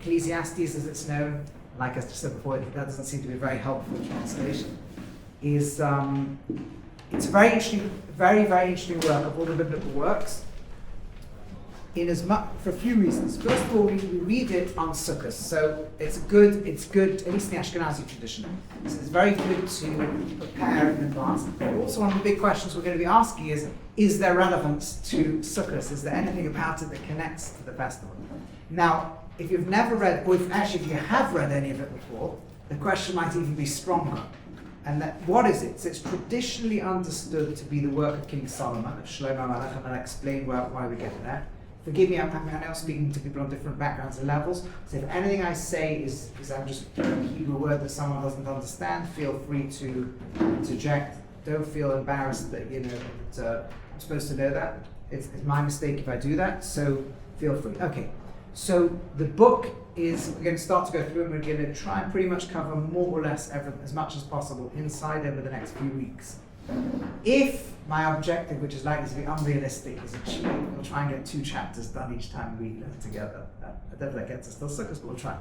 Ecclesiastes, as it's known, like I just said before, that doesn't seem to be a very helpful translation, is it's a very interesting, very interesting work of all the biblical works. For a few reasons. First of all, we read it on Sukkot, so it's good, at least in the Ashkenazi tradition. So it's very good to prepare in advance. But also, one of the big questions we're going to be asking is there relevance to Sukkot? Is there anything about it that connects to the festival? Now, if you've never read, or if you have read any of it before, the question might even be stronger. And what is it? So it's traditionally understood to be the work of King Solomon, of Shlomo Melech, and I'll explain why we get there. Forgive me, I'm now speaking to people on different backgrounds and levels, so if anything I say is I'm just a Hebrew word that someone doesn't understand, feel free to interject. Don't feel embarrassed that I'm supposed to know that. It's my mistake if I do that, so feel free. Okay, so the book is, we're going to start to go through and we're going to try and pretty much cover more or less as much as possible inside over the next few weeks. If my objective, which is likely to be unrealistic, is achieved, we'll try and get 2 chapters done each time we live together. I don't think that gets us till Sukkot, but we'll try.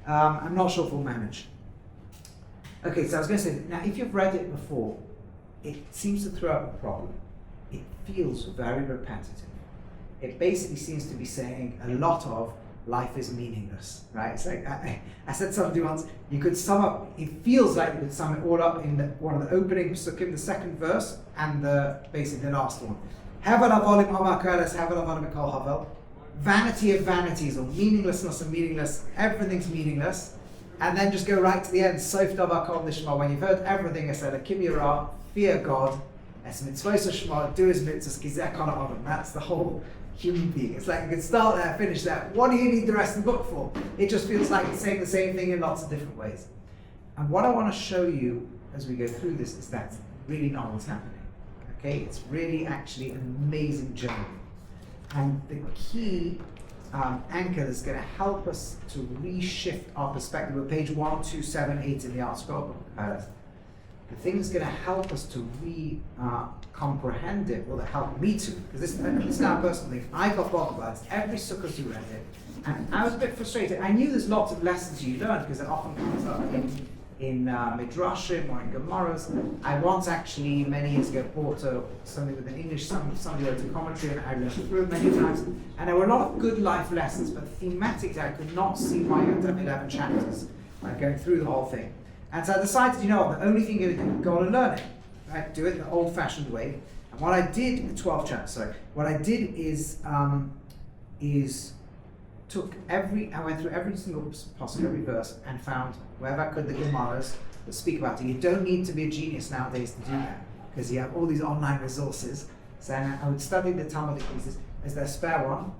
I'm not sure if we'll manage. Okay, so I was going to say, now if you've read it before, it seems to throw up a problem. It feels very repetitive. It basically seems to be saying a lot of life is meaningless, right? It's like, I said something once, you could sum up, it feels like you could sum it all up in one of the opening psukim, the second verse, and basically the last one. Vanity of vanities, or meaninglessness of meaningless, everything's meaningless, and then just go right to the end, Sof davar kol nishma. When you've heard everything I said, Akim Yirah, fear God, es mitzvos hashma, do his mitzvahs, ki zeh kol ha'adam. That's the whole human being. It's like you can start there, finish there. What do you need the rest of the book for? It just feels like it's saying the same thing in lots of different ways. And what I want to show you as we go through this is that's really not what's happening. Okay, it's really actually an amazing journey. And the key anchor that's going to help us to reshift our perspective, we're page 1278 in the Art Scroll book. The thing that's going to help us to comprehend it, will help me to, because this is now a personal thing. I got bothered by this every sukkah you read it, and I was a bit frustrated. I knew there's lots of lessons you learn because it often comes up in Midrashim or in Gemaras. I once actually, many years ago, bought something with an English, somebody wrote a commentary, and I learned through it many times. And there were a lot of good life lessons, but thematically I could not see why you had to have 11 chapters, like going through the whole thing. And so I decided, the only thing you're going to go and learn it, right? Do it the old-fashioned way. And what I did, 12 chapters, sorry. What I did is I went through every single passage, every verse, and found wherever I could the Gemaras that speak about it. You don't need to be a genius nowadays to do that, because you have all these online resources. So I would study the Talmudic pieces. Is there a spare one?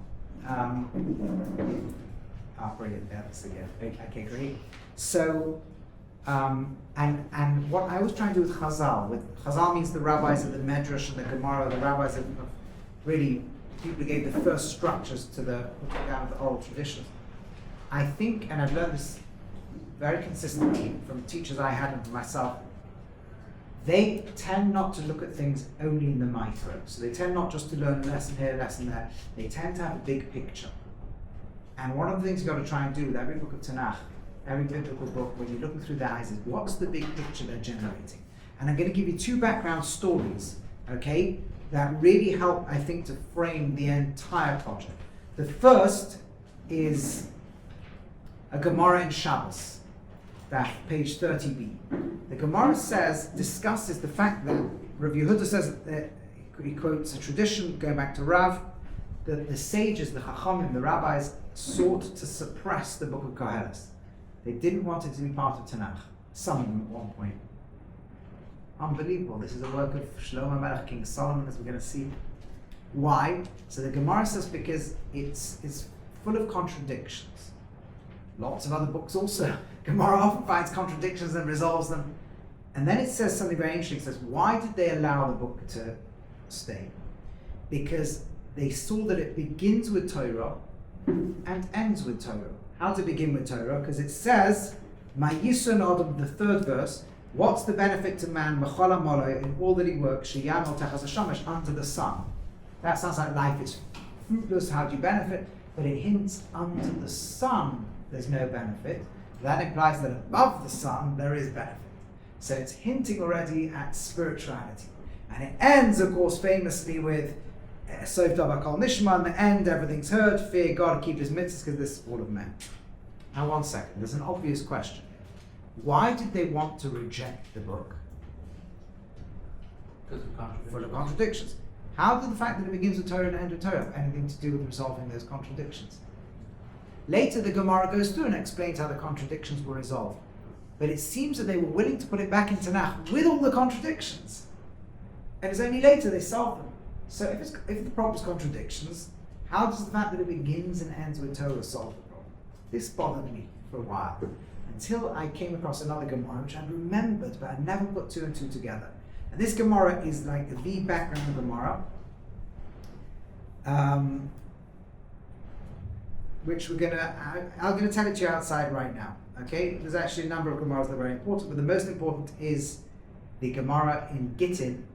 Brilliant. Yeah, okay, great. So, and what I was trying to do with Chazal means the rabbis of the Medrash and the Gemara, the rabbis of really people who gave the first structures to the down of the oral traditions. I think, and I've learned this very consistently from teachers I had and from myself, they tend not to look at things only in the micro. So they tend not just to learn a lesson here, a lesson there. They tend to have a big picture. And one of the things you've got to try and do with every book of Tanakh, every biblical book, when you're looking through the eyes, is what's the big picture they're generating? And I'm going to give you 2 background stories, okay, that really help, I think, to frame the entire project. The first is a Gemara in Shabbos, that page 30b. The Gemara discusses the fact that Rav Yehuda says, he quotes a tradition going back to Rav, that the sages, the Chachamim, the rabbis, sought to suppress the book of Kohelet. They didn't want it to be part of Tanakh. Some of them at one point. Unbelievable. This is a work of Shlomo Melech, King Solomon, as we're going to see. Why? So the Gemara says because it's full of contradictions. Lots of other books also. Gemara often finds contradictions and resolves them. And then it says something very interesting. It says, why did they allow the book to stay? Because they saw that it begins with Torah and ends with Torah. How to begin with Torah? Because it says, Ma'yisun Adam, the 3rd verse, what's the benefit to man, Mechala Molay, in all that he works, Sheyamol Techas HaShamesh, under the sun? That sounds like life is fruitless, how do you benefit? But it hints under the sun, there's no benefit. That implies that above the sun there is benefit. So it's hinting already at spirituality. And it ends, of course, famously with Sof Davar Kol Nishma. In the end, everything's heard. Fear God, keep His mitzvahs, because this is all of men. Now, one second. There's an obvious question. Why did they want to reject the book? Because of contradictions. Full of contradictions. How did the fact that it begins with Torah and ends with Torah have anything to do with resolving those contradictions? Later, the Gemara goes through and explains how the contradictions were resolved. But it seems that they were willing to put it back in Tanakh with all the contradictions. And it's only later they solved them. So if the problem is contradictions, how does the fact that it begins and ends with Torah solve the problem? This bothered me for a while, until I came across another Gemara which I remembered, but I never put two and two together. And this Gemara is like the background Gemara, which I'm gonna tell it to you outside right now. Okay, there's actually a number of Gemaras that are very important, but the most important is the Gemara in Gittin,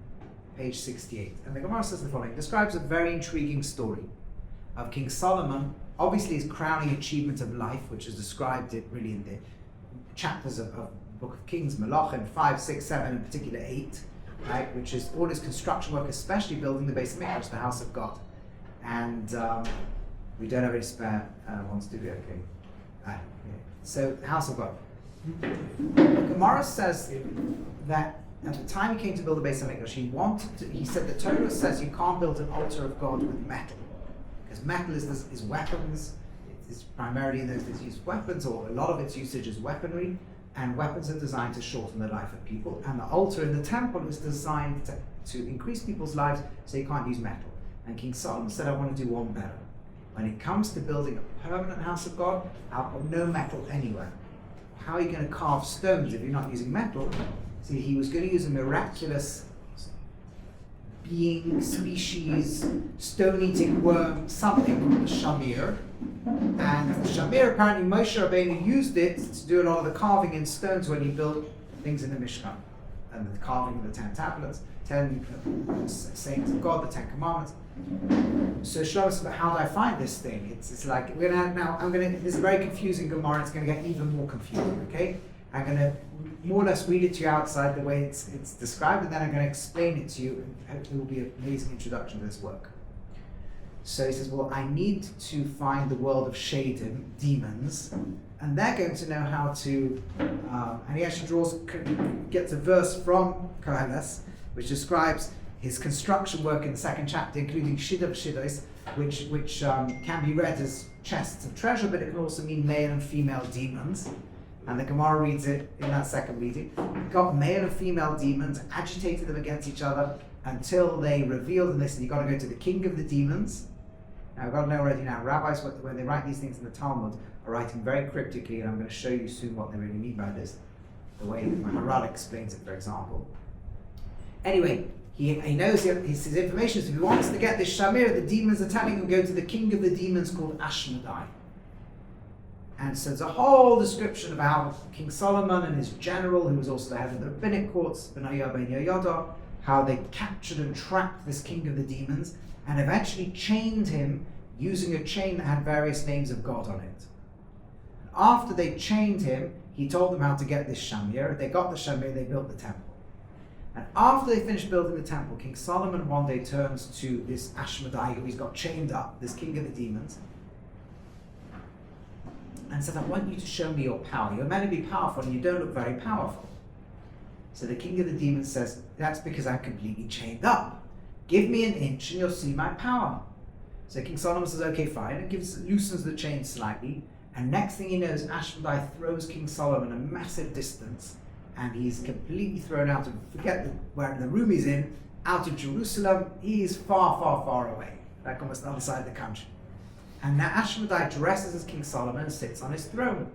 page 68. And the Gemara says the following: describes a very intriguing story of King Solomon, obviously his crowning achievement of life, which is described really in the chapters of the Book of Kings, Malachim 5, 6, 7, in particular 8, right, which is all his construction work, especially building the base of Mikdash, the house of God. And we don't have any spare ones, do we? Okay. Yeah. So, the house of God. The Gemara says that at the time he came to build the base of Mikdash, he said the Torah says you can't build an altar of God with metal, because metal is weapons. It's primarily in those days used weapons, or a lot of its usage is weaponry, and weapons are designed to shorten the life of people. And the altar in the temple is designed to increase people's lives, so you can't use metal. And King Solomon said, I want to do one better. When it comes to building a permanent house of God, I'll put no metal anywhere. How are you going to carve stones if you're not using metal? See, he was going to use a miraculous being, species, stone-eating worm, something called the shamir. And the shamir, apparently Moshe Rabbeinu used it to do a lot of the carving in stones when he built things in the Mishkan. And the carving of the 10 tablets, 10 sayings of God, the 10 commandments. So Shlomo said, how do I find this thing? It's like, this is a very confusing Gemara, it's going to get even more confusing, okay? I'm going to more or less read it to you outside the way it's described, and then I'm going to explain it to you, and it will be an amazing introduction to this work. So he says, well, I need to find the world of Shadim, demons, and they're going to know how to, and he actually gets a verse from Kohelet, which describes his construction work in the second chapter, including Shida Shidos, which can be read as chests of treasure, but it can also mean male and female demons. And the Gemara reads it in that second reading. Got male and female demons, agitated them against each other until they revealed, and they said, you've got to go to the king of the demons. Now, I've got to know already now, rabbis, when they write these things in the Talmud, are writing very cryptically, and I'm going to show you soon what they really mean by this. The way Maharal explains it, for example. Anyway, he knows his information, so if he wants to get this Shamir, the demons are telling him to go to the king of the demons called Ashmedai. And so there's a whole description of how King Solomon and his general, who was also the head of the rabbinic courts, Benaiah ben Yehoyada, how they captured and trapped this king of the demons, and eventually chained him using a chain that had various names of God on it. After they chained him, he told them how to get this Shamir. They got the Shamir, they built the temple. And after they finished building the temple, King Solomon one day turns to this Ashmedai, who he's got chained up, this king of the demons, and said, I want you to show me your power. You're meant to be powerful, and you don't look very powerful. So the king of the demons says, that's because I'm completely chained up. Give me an inch and you'll see my power. So King Solomon says, okay, fine, and loosens the chain slightly. And next thing he knows, Ashmedai throws King Solomon a massive distance, and he's completely thrown out of, forget where the room he's in, out of Jerusalem. He is far, far, far away, like almost the other side of the country. And now Ashmedai dresses as King Solomon and sits on his throne.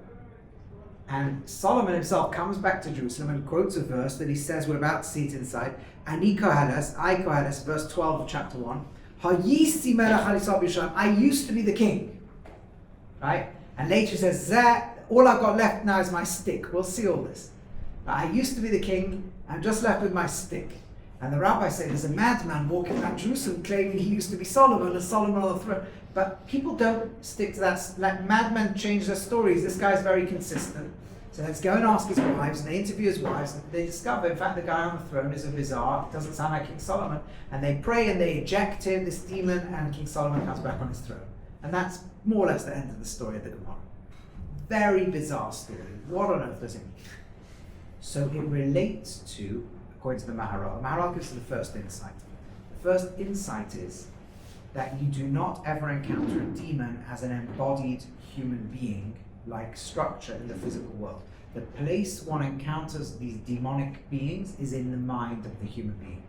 And Solomon himself comes back to Jerusalem and quotes a verse that he says, we're about to see it inside, Ani Kohelet, I Kohelet, verse 12 of chapter 1, Hayisi melech al Yisrael b'Yerushalayim, I used to be the king. Right? And later he says, all I've got left now is my stick. We'll see all this. I used to be the king, I'm just left with my stick. And the rabbis say there's a madman walking around Jerusalem claiming he used to be Solomon and Solomon on the throne. But people don't stick to that. Like madmen change their stories. This guy's very consistent. So let's go and ask his wives, and they interview his wives, and they discover, in fact, the guy on the throne is a bizarre, it doesn't sound like King Solomon. And they pray and they eject him, this demon, and King Solomon comes back on his throne. And that's more or less the end of the story of the Gemara. Very bizarre story. What on earth does it mean? So it relates to, according to the Maharal, the Maharal gives us the first insight. The first insight is that you do not ever encounter a demon as an embodied human being like structure in the physical world. The place one encounters these demonic beings is in the mind of the human being.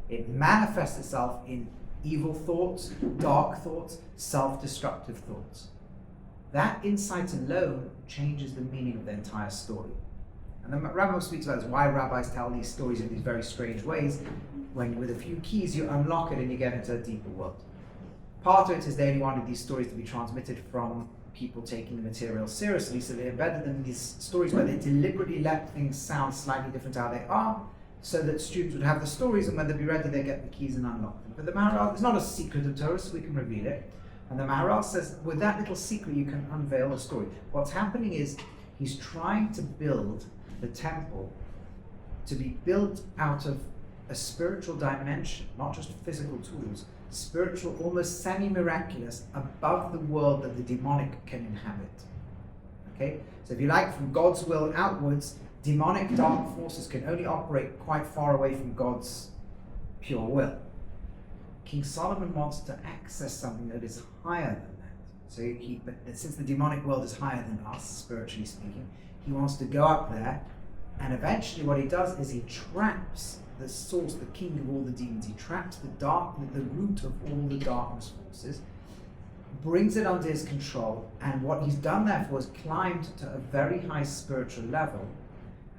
It manifests itself in evil thoughts, dark thoughts, self-destructive thoughts. That insight alone changes the meaning of the entire story. And the Rabbi speaks about this, why rabbis tell these stories in these very strange ways, when with a few keys you unlock it and you get into a deeper world. Part of it is they only wanted these stories to be transmitted from people taking the material seriously, so they embedded them in these stories where they deliberately let things sound slightly different to how they are, so that students would have the stories, and when they'd be ready, they get the keys and unlock them. But the Maharal, it's not a secret of Torah, so we can reveal it. And the Maharal says, with that little secret, you can unveil the story. What's happening is, he's trying to build the temple to be built out of a spiritual dimension, not just physical tools, spiritual, almost semi-miraculous, above the world that the demonic can inhabit. Okay? So if you like, from God's will outwards, demonic dark forces can only operate quite far away from God's pure will. King Solomon wants to access something that is higher than that. So but since the demonic world is higher than us, spiritually speaking, he wants to go up there, and eventually what he does is he traps the source, the king of all the demons. He traps the root of all the darkness forces, brings it under his control, and what he's done therefore is climbed to a very high spiritual level,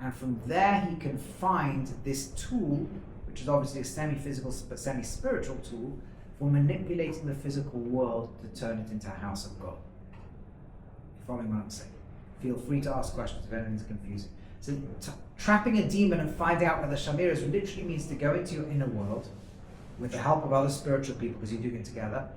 and from there he can find this tool, which is obviously a semi-physical but semi-spiritual tool, for manipulating the physical world to turn it into a house of God. You following what I'm saying? Feel free to ask questions if anything's confusing. So trapping a demon and finding out where the Shamir is literally means to go into your inner world with the help of other spiritual people, because you're doing it together,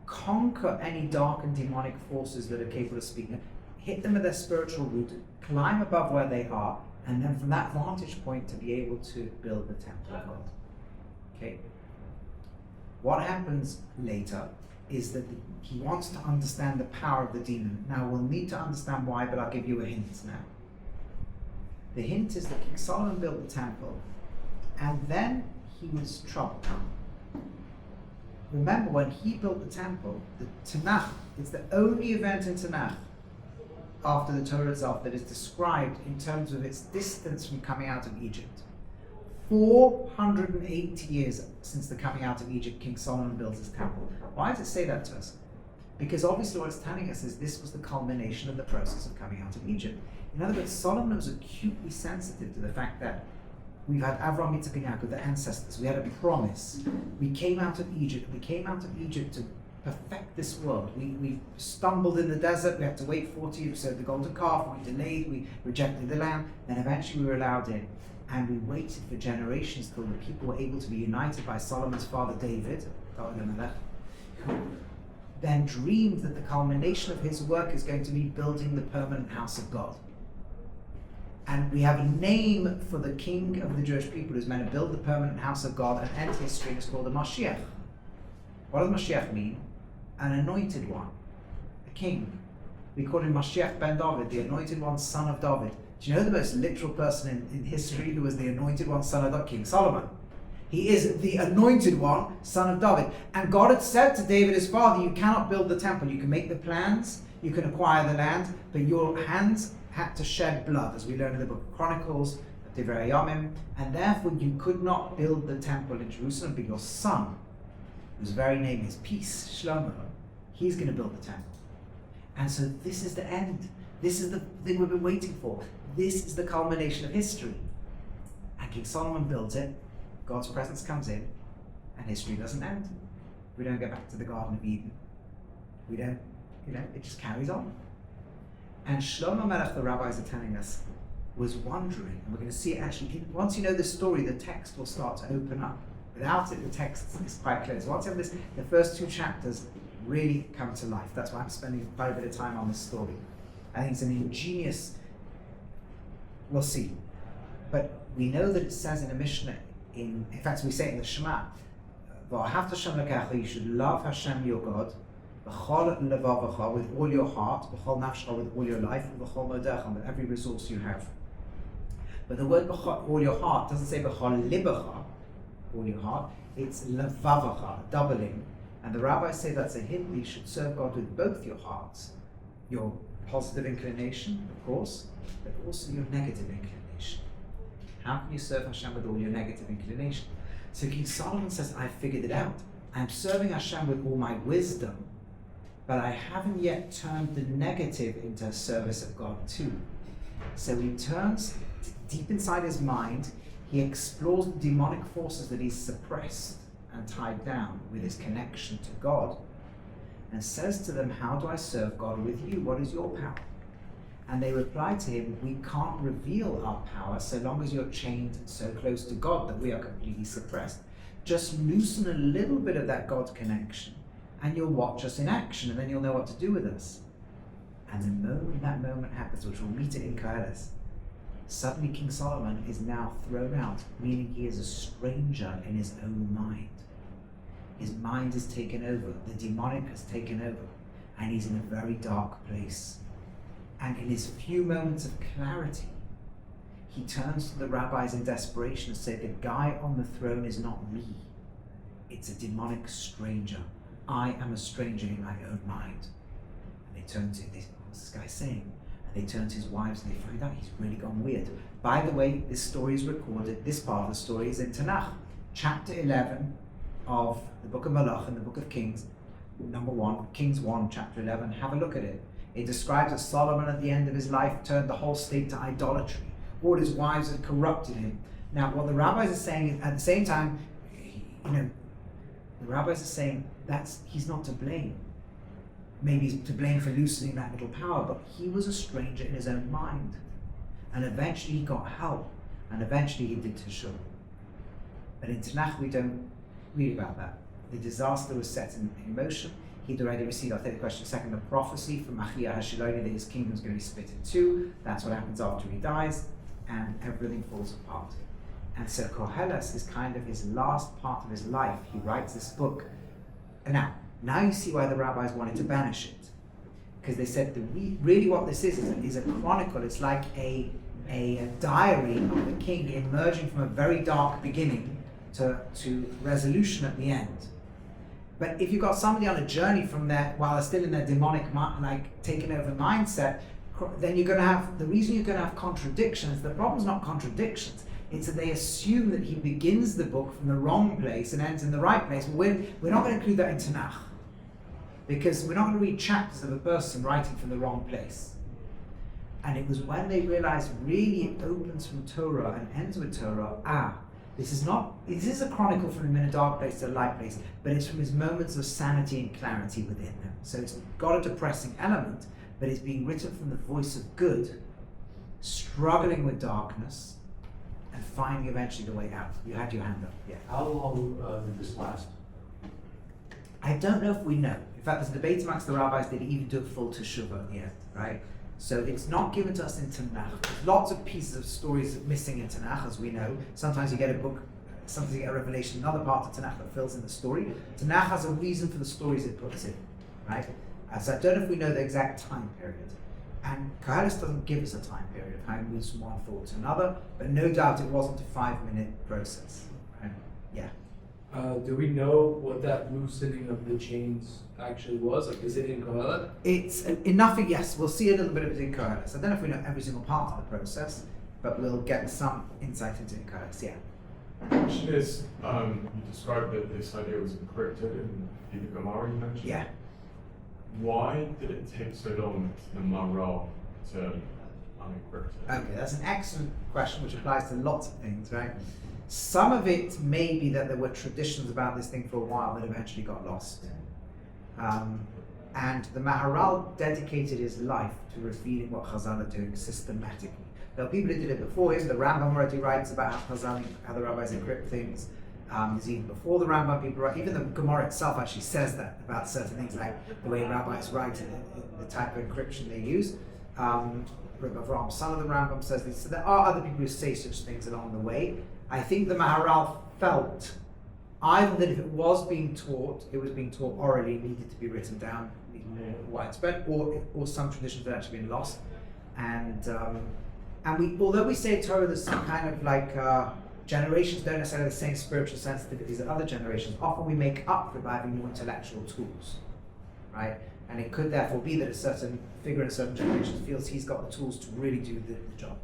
conquer any dark and demonic forces that are capable of speaking, hit them at their spiritual root, climb above where they are, and then from that vantage point to be able to build the temple of God. Okay? What happens later is that he wants to understand the power of the demon. Now we'll need to understand why, but I'll give you a hint now. The hint is that King Solomon built the temple, and then he was troubled. Remember, when he built the temple, the Tanakh, it's the only event in Tanakh after the Torah itself that is described in terms of its distance from coming out of Egypt. 480 years since the coming out of Egypt, King Solomon built his temple. Why does it say that to us? Because obviously what it's telling us is this was the culmination of the process of coming out of Egypt. In other words, Solomon was acutely sensitive to the fact that we've had Avraham, Yitzchak, and Yaakov, the ancestors. We had a promise. We came out of Egypt. We came out of Egypt to perfect this world. We stumbled in the desert. We had to wait 40 years. So the golden calf, we delayed, we rejected the lamb. Then eventually we were allowed in. And we waited for generations till the people were able to be united by Solomon's father David, who then dreamed that the culmination of his work is going to be building the permanent house of God. And we have a name for the king of the Jewish people who's meant to build the permanent house of God, and end history is called the Mashiach. What does Mashiach mean? An anointed one, a king. We call him Mashiach ben David, the anointed one, son of David. Do you know the most literal person in history who was the anointed one, son of David? King Solomon. He is the anointed one, son of David. And God had said to David, his father, you cannot build the temple. You can make the plans, you can acquire the land, but your hands had to shed blood, as we learn in the book of Chronicles, Divrei Yamim, and therefore you could not build the temple in Jerusalem, but your son, whose very name is Peace, Shlomo, he's going to build the temple. And so this is the end. This is the thing we've been waiting for. This is the culmination of history. And King Solomon built it, God's presence comes in, and history doesn't end. We don't go back to the Garden of Eden. We don't, it just carries on. And Shlomo Melech, the rabbis are telling us, was wondering, and we're going to see it actually, once you know the story, the text will start to open up. Without it, the text is quite clear. So once you have this, the first 2 chapters really come to life. That's why I'm spending quite a bit of time on this story. I think it's an ingenious, we'll see. But we know that it says in a Mishnah, in fact we say it in the Shema, you should love Hashem your God, with all your heart, with all your life, and with every resource you have. But the word all your heart doesn't say b'chol libacha, all your heart, it's levavacha, doubling. And the rabbis say that's a hint that you should serve God with both your hearts, your positive inclination, of course, but also your negative inclination. How can you serve Hashem with all your negative inclination? So King Solomon says, I figured it out. I'm serving Hashem with all my wisdom, but I haven't yet turned the negative into a service of God too. So he turns deep inside his mind, he explores the demonic forces that he's suppressed and tied down with his connection to God, and says to them, how do I serve God with you? What is your power? And they reply to him, we can't reveal our power so long as you're chained so close to God that we are completely suppressed. Just loosen a little bit of that God connection and you'll watch us in action, and then you'll know what to do with us. And the moment that moment happens, which we'll meet it in Kohelet, suddenly King Solomon is now thrown out, meaning he is a stranger in his own mind. His mind is taken over, the demonic has taken over, and he's in a very dark place. And in his few moments of clarity, he turns to the rabbis in desperation and says, the guy on the throne is not me. It's a demonic stranger. I am a stranger in my own mind. And they turn to, what's this guy saying? And they turn to his wives and they find out he's really gone weird. By the way, this story is recorded, this part of the story is in Tanakh. Chapter 11 of the book of Malach and the book of Kings, number 1, Kings 1, chapter 11, have a look at it. It describes that Solomon at the end of his life turned the whole state to idolatry. All his wives had corrupted him. Now, what the rabbis are saying is, at the same time, the rabbis are saying he's not to blame. Maybe he's to blame for loosening that little power, but he was a stranger in his own mind. And eventually he got help, and eventually he did teshuvah. But in Tanakh we don't read about that. The disaster was set in motion. He'd already received, I'll take the question second, a prophecy from Achia Hashiloni that his kingdom's going to be split in 2. That's what happens after he dies, and everything falls apart. And so Kohelet is kind of his last part of his life. He writes this book. And now you see why the rabbis wanted to banish it. Because they said, really what this is a chronicle. It's like a diary of the king emerging from a very dark beginning to resolution at the end. But if you've got somebody on a journey from there while they're still in their demonic, taken over mindset, then you're going to have, the reason you're going to have contradictions, the problem's not contradictions, it's that they assume that he begins the book from the wrong place and ends in the right place. We're not going to include that in Tanakh, because we're not going to read chapters of a person writing from the wrong place. And it was when they realized really it opens from Torah and ends with Torah, this is a chronicle from him in a dark place to a light place, but it's from his moments of sanity and clarity within them. So it's got a depressing element, but it's being written from the voice of good, struggling with darkness, and finding eventually the way out. You had your hand up, yeah. How long did this last? I don't know if we know. In fact, there's a debate amongst the rabbis, did he even do a full teshuvah at the end, right? So it's not given to us in Tanakh. There's lots of pieces of stories missing in Tanakh, as we know. Sometimes you get a book, sometimes you get a revelation, another part of Tanakh that fills in the story. Tanakh has a reason for the stories it puts in, right? So I don't know if we know the exact time period. And Kohelet doesn't give us a time period of how it moves from one thought to another, but no doubt it wasn't a 5-minute process, right? Yeah. Do we know what that loosening of the chains actually was? Like, is it in Kohelet? It's enough, yes, we'll see a little bit of it in Kohelet. So I don't know if we know every single part of the process, but we'll get some insight into it in Kohelet, yeah. The question is, you described that this idea was encrypted in the Gemara you mentioned. Yeah. Why did it take so long to the Maral to unencrypt it? Okay, that's an excellent question which applies to lots of things, right? Some of it may be that there were traditions about this thing for a while that eventually got lost. And the Maharal dedicated his life to revealing what Chazal are doing systematically. There are people who did it before him. The Rambam already writes about how the rabbis encrypt things. Even before the Rambam, people write. Even the Gemara itself actually says that about certain things, like the way rabbis write and the type of encryption they use. Rabbi Rowe, son of the Rambam, says this. So there are other people who say such things along the way. I think the Maharal felt either that if it was being taught, it was being taught orally, needed to be written down, needed more widespread, or some traditions had actually been lost. And although we say Torah, there's some kind of like generations don't necessarily have the same spiritual sensitivities as other generations. Often we make up for it by having more intellectual tools, right? And it could therefore be that a certain figure in a certain generation feels he's got the tools to really do the job.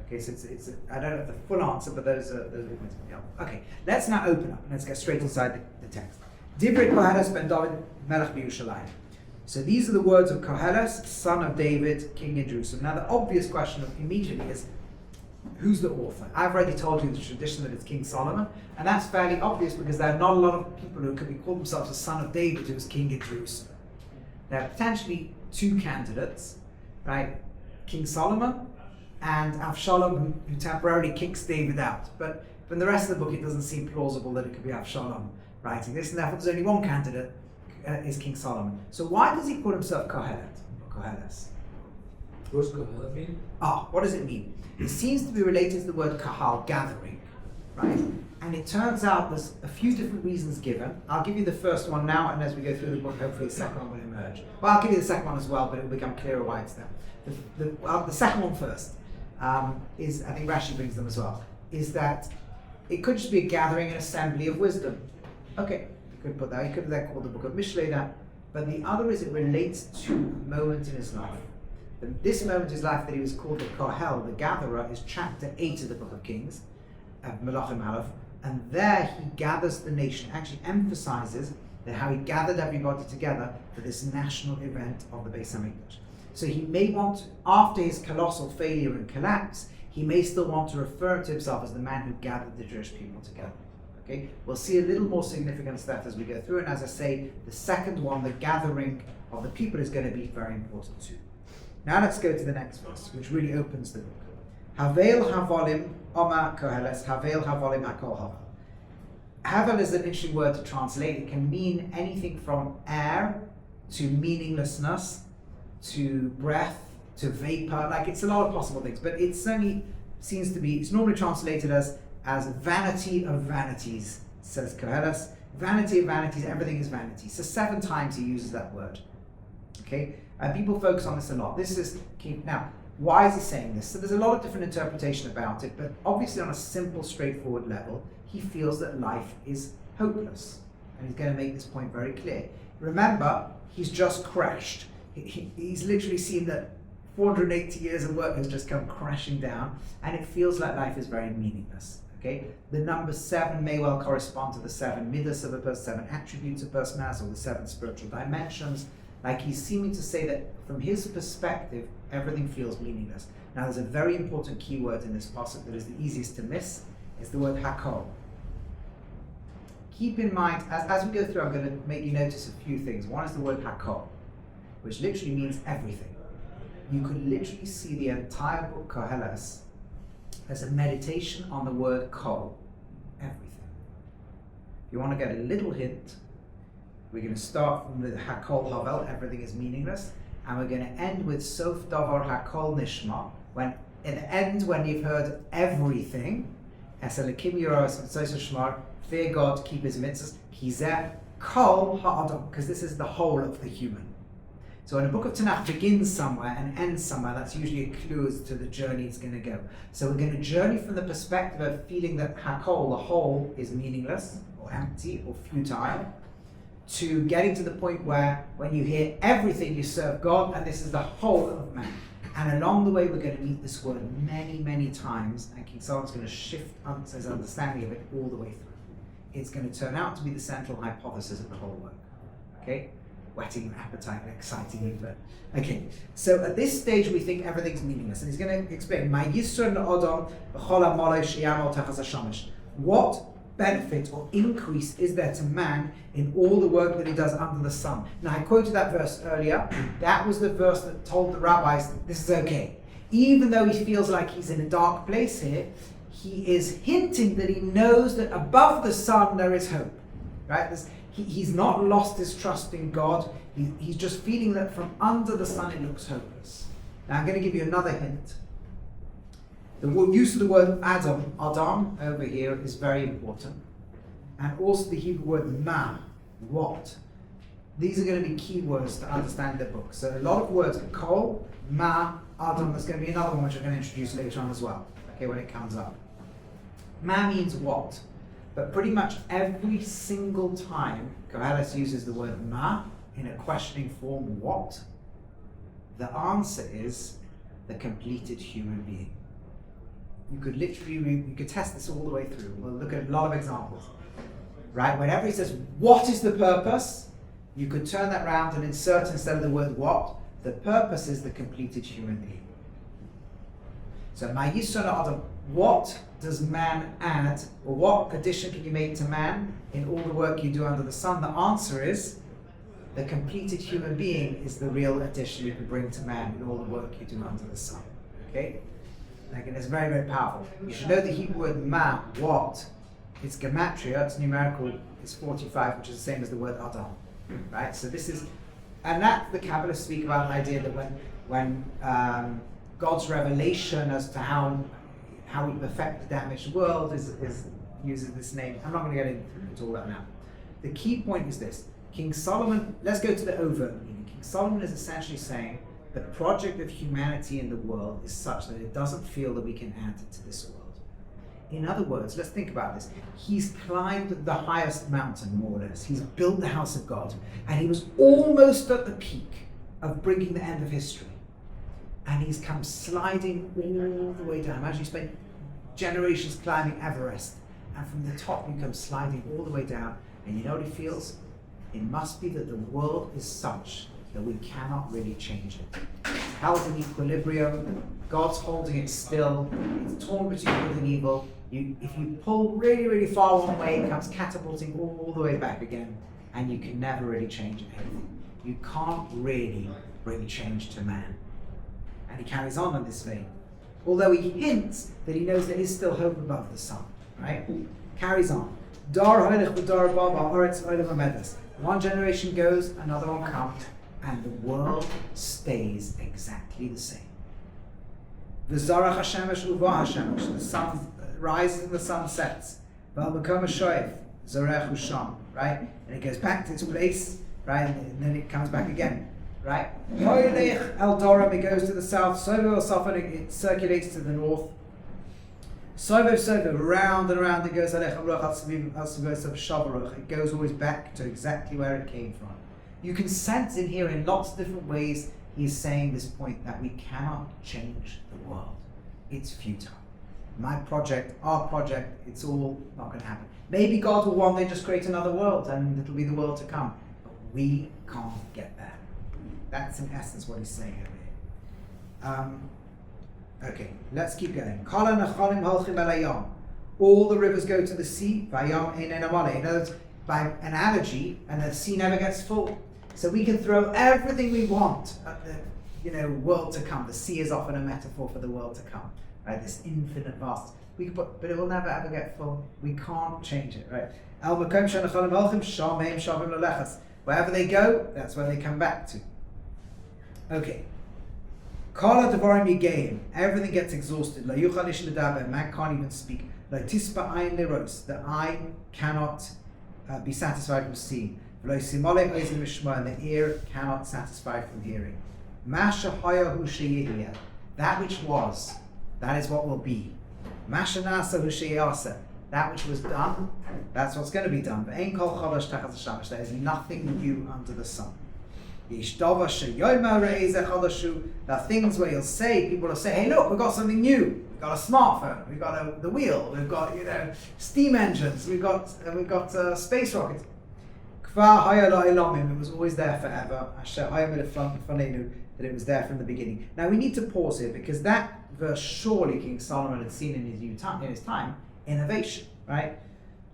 Okay, so it's I don't have the full answer, but those are the points. Okay, let's now open up and let's get straight inside the text. Divrei Kohelet ben David Melech b'Yerushalayim. So these are the words of Kohelet, son of David, king in Jerusalem. Now the obvious question immediately is, who's the author? I've already told you the tradition that it's King Solomon, and that's fairly obvious because there are not a lot of people who could be called themselves a son of David who was king in Jerusalem. There are potentially two candidates, right? King Solomon and Avshalom, who temporarily kicks David out. But from the rest of the book, it doesn't seem plausible that it could be Avshalom writing this, and therefore there's only one candidate, is King Solomon. So why does he call himself Kohelet, or Koheles? What does Kohelet mean? What does it mean? It seems to be related to the word kahal, gathering, right? And it turns out there's a few different reasons given. I'll give you the first one now, and as we go through the book, hopefully the second one will emerge. Well, I'll give you the second one as well, but it will become clearer why it's there. The second one first is, I think Rashi brings them as well, is that it could just be a gathering, an assembly of wisdom. Okay, you could put that. You could then call the book of Mishlei that. But the other is it relates to a moment in his life. This moment in his life that he was called the Kohel, the gatherer, is chapter 8 of the book of Kings, Melachim Aleph, and there he gathers the nation, actually emphasizes that how he gathered everybody together for this national event of the Beis HaMikdash. So he may want, after his colossal failure and collapse, he may still want to refer to himself as the man who gathered the Jewish people together. Okay, we'll see a little more significance of that as we go through, and as I say, the second one, the gathering of the people, is going to be very important too. Now let's go to the next verse, which really opens the book. Havel havolim oma koheles, havel havolim hakol havel. Havel is an interesting word to translate. It can mean anything from air to meaninglessness to breath to vapor. Like, it's a lot of possible things, but it certainly seems to be, it's normally translated as vanity of vanities, says Koheles. Vanity of vanities, everything is vanity. So 7 times he uses that word. Okay? And people focus on this a lot. This is key. Now, why is he saying this? So there's a lot of different interpretation about it, but obviously on a simple, straightforward level, he feels that life is hopeless. And he's going to make this point very clear. Remember, he's just crashed. He's literally seen that 480 years of work has just come crashing down, and it feels like life is very meaningless. Okay? The number 7 may well correspond to the 7 midas of a person, 7 attributes a person has, or the 7 spiritual dimensions. Like, he's seeming to say that from his perspective, everything feels meaningless. Now, there's a very important key word in this passage that is the easiest to miss. It's the word hakol. Keep in mind, as we go through, I'm going to make you notice a few things. One is the word hakol, which literally means everything. You could literally see the entire book Koheles as a meditation on the word kol, everything. If you want to get a little hint, we're going to start from the Hakol Havel, everything is meaningless, and we're going to end with Sof Davar Hakol Nishma, when in the end, when you've heard everything, Eselakim Yoros Mitzvos Shmar, fear God, keep His mitzvahs, Kizeh Kol Ha'adam, because this is the whole of the human. So when a book of Tanakh begins somewhere and ends somewhere, that's usually a clue as to the journey it's going to go. So we're going to journey from the perspective of feeling that Hakol, the whole, is meaningless or empty or futile, to getting to the point where when you hear everything, you serve God, and this is the whole of man. And along the way, we're going to meet this word many, many times, and King Solomon's going to shift his understanding of it all the way through. It's going to turn out to be the central hypothesis of the whole work. Okay? Whetting your appetite and exciting you, but okay. So at this stage, we think everything's meaningless, and he's going to explain what benefit or increase is there to man in all the work that he does under the sun? Now, I quoted that verse earlier. That was the verse that told the rabbis that this is okay. Even though he feels like he's in a dark place here, he is hinting that he knows that above the sun there is hope. Right? He's not lost his trust in God. He's just feeling that from under the sun it looks hopeless. Now, I'm going to give you another hint. The use of the word Adam over here is very important. And also the Hebrew word ma, what. These are going to be key words to understand the book. So a lot of words, kol, ma, Adam. There's going to be another one which I'm going to introduce later on as well, okay, when it comes up. Ma means what, but pretty much every single time Kohelet uses the word ma in a questioning form, what, the answer is the completed human being. You could literally, you could test this all the way through. We'll look at a lot of examples. Right? Whenever he says, what is the purpose? You could turn that around and insert instead of the word what, the purpose is the completed human being. So, Adam, what does man add, or what addition can you make to man in all the work you do under the sun? The answer is the completed human being is the real addition you can bring to man in all the work you do under the sun. Okay? Again, it's very, very powerful. You should know the Hebrew word ma, what. It's gematria, it's numerical, it's 45, which is the same as the word Adam. Right? So this is, and that the Kabbalists speak about an idea that when God's revelation as to how we perfect the damaged world is uses this name. I'm not going to get into all that now. The key point is this. King Solomon, let's go to the overt meaning. King Solomon is essentially saying the project of humanity in the world is such that it doesn't feel that we can add to this world. In other words, let's think about this. He's climbed the highest mountain, more or less. He's built the house of God. And he was almost at the peak of bringing the end of history. And he's come sliding all the way down. Imagine you spent generations climbing Everest. And from the top you come sliding all the way down. And you know what he feels? It must be that the world is such that we cannot really change it. It's held in equilibrium. God's holding it still. It's torn between good and evil. If you pull really, really far one way, it comes catapulting all the way back again, and you can never really change anything. You can't really bring change to man. And he carries on in this vein. Although he hints that he knows there is still hope above the sun, right? Carries on. One generation goes, another one comes, and the world stays exactly the same. The sun rises and the sun sets. Right? And it goes back to its place, right? And then it comes back again, right? It goes to the south, it circulates to the north. Round and around it goes. It goes always back to exactly where it came from. You can sense in here in lots of different ways he's saying this point that we cannot change the world. It's futile. My project, our project, it's all not going to happen. Maybe God will one day just create another world and it'll be the world to come. But we can't get there. That's in essence what he's saying over here. Okay, let's keep going. All the rivers go to the sea. In other words, by analogy, and the sea never gets full. So we can throw everything we want at the world to come. The sea is often a metaphor for the world to come. Right, this infinite vast. We can put, but it will never ever get full. We can't change it, right? Wherever they go, that's where they come back to. Okay. Everything gets exhausted. Man can't even speak. The eye cannot be satisfied from seeing. And the ear cannot satisfy from hearing. That which was, that is what will be. That which was done, that's what's going to be done. There is nothing new under the sun. There are things where people will say, hey look, we've got something new. We've got a smartphone, we've got the wheel, we've got steam engines, we've got space rockets. It was always there forever. That it was there from the beginning. Now we need to pause here because that verse surely King Solomon had seen in his time innovation, right?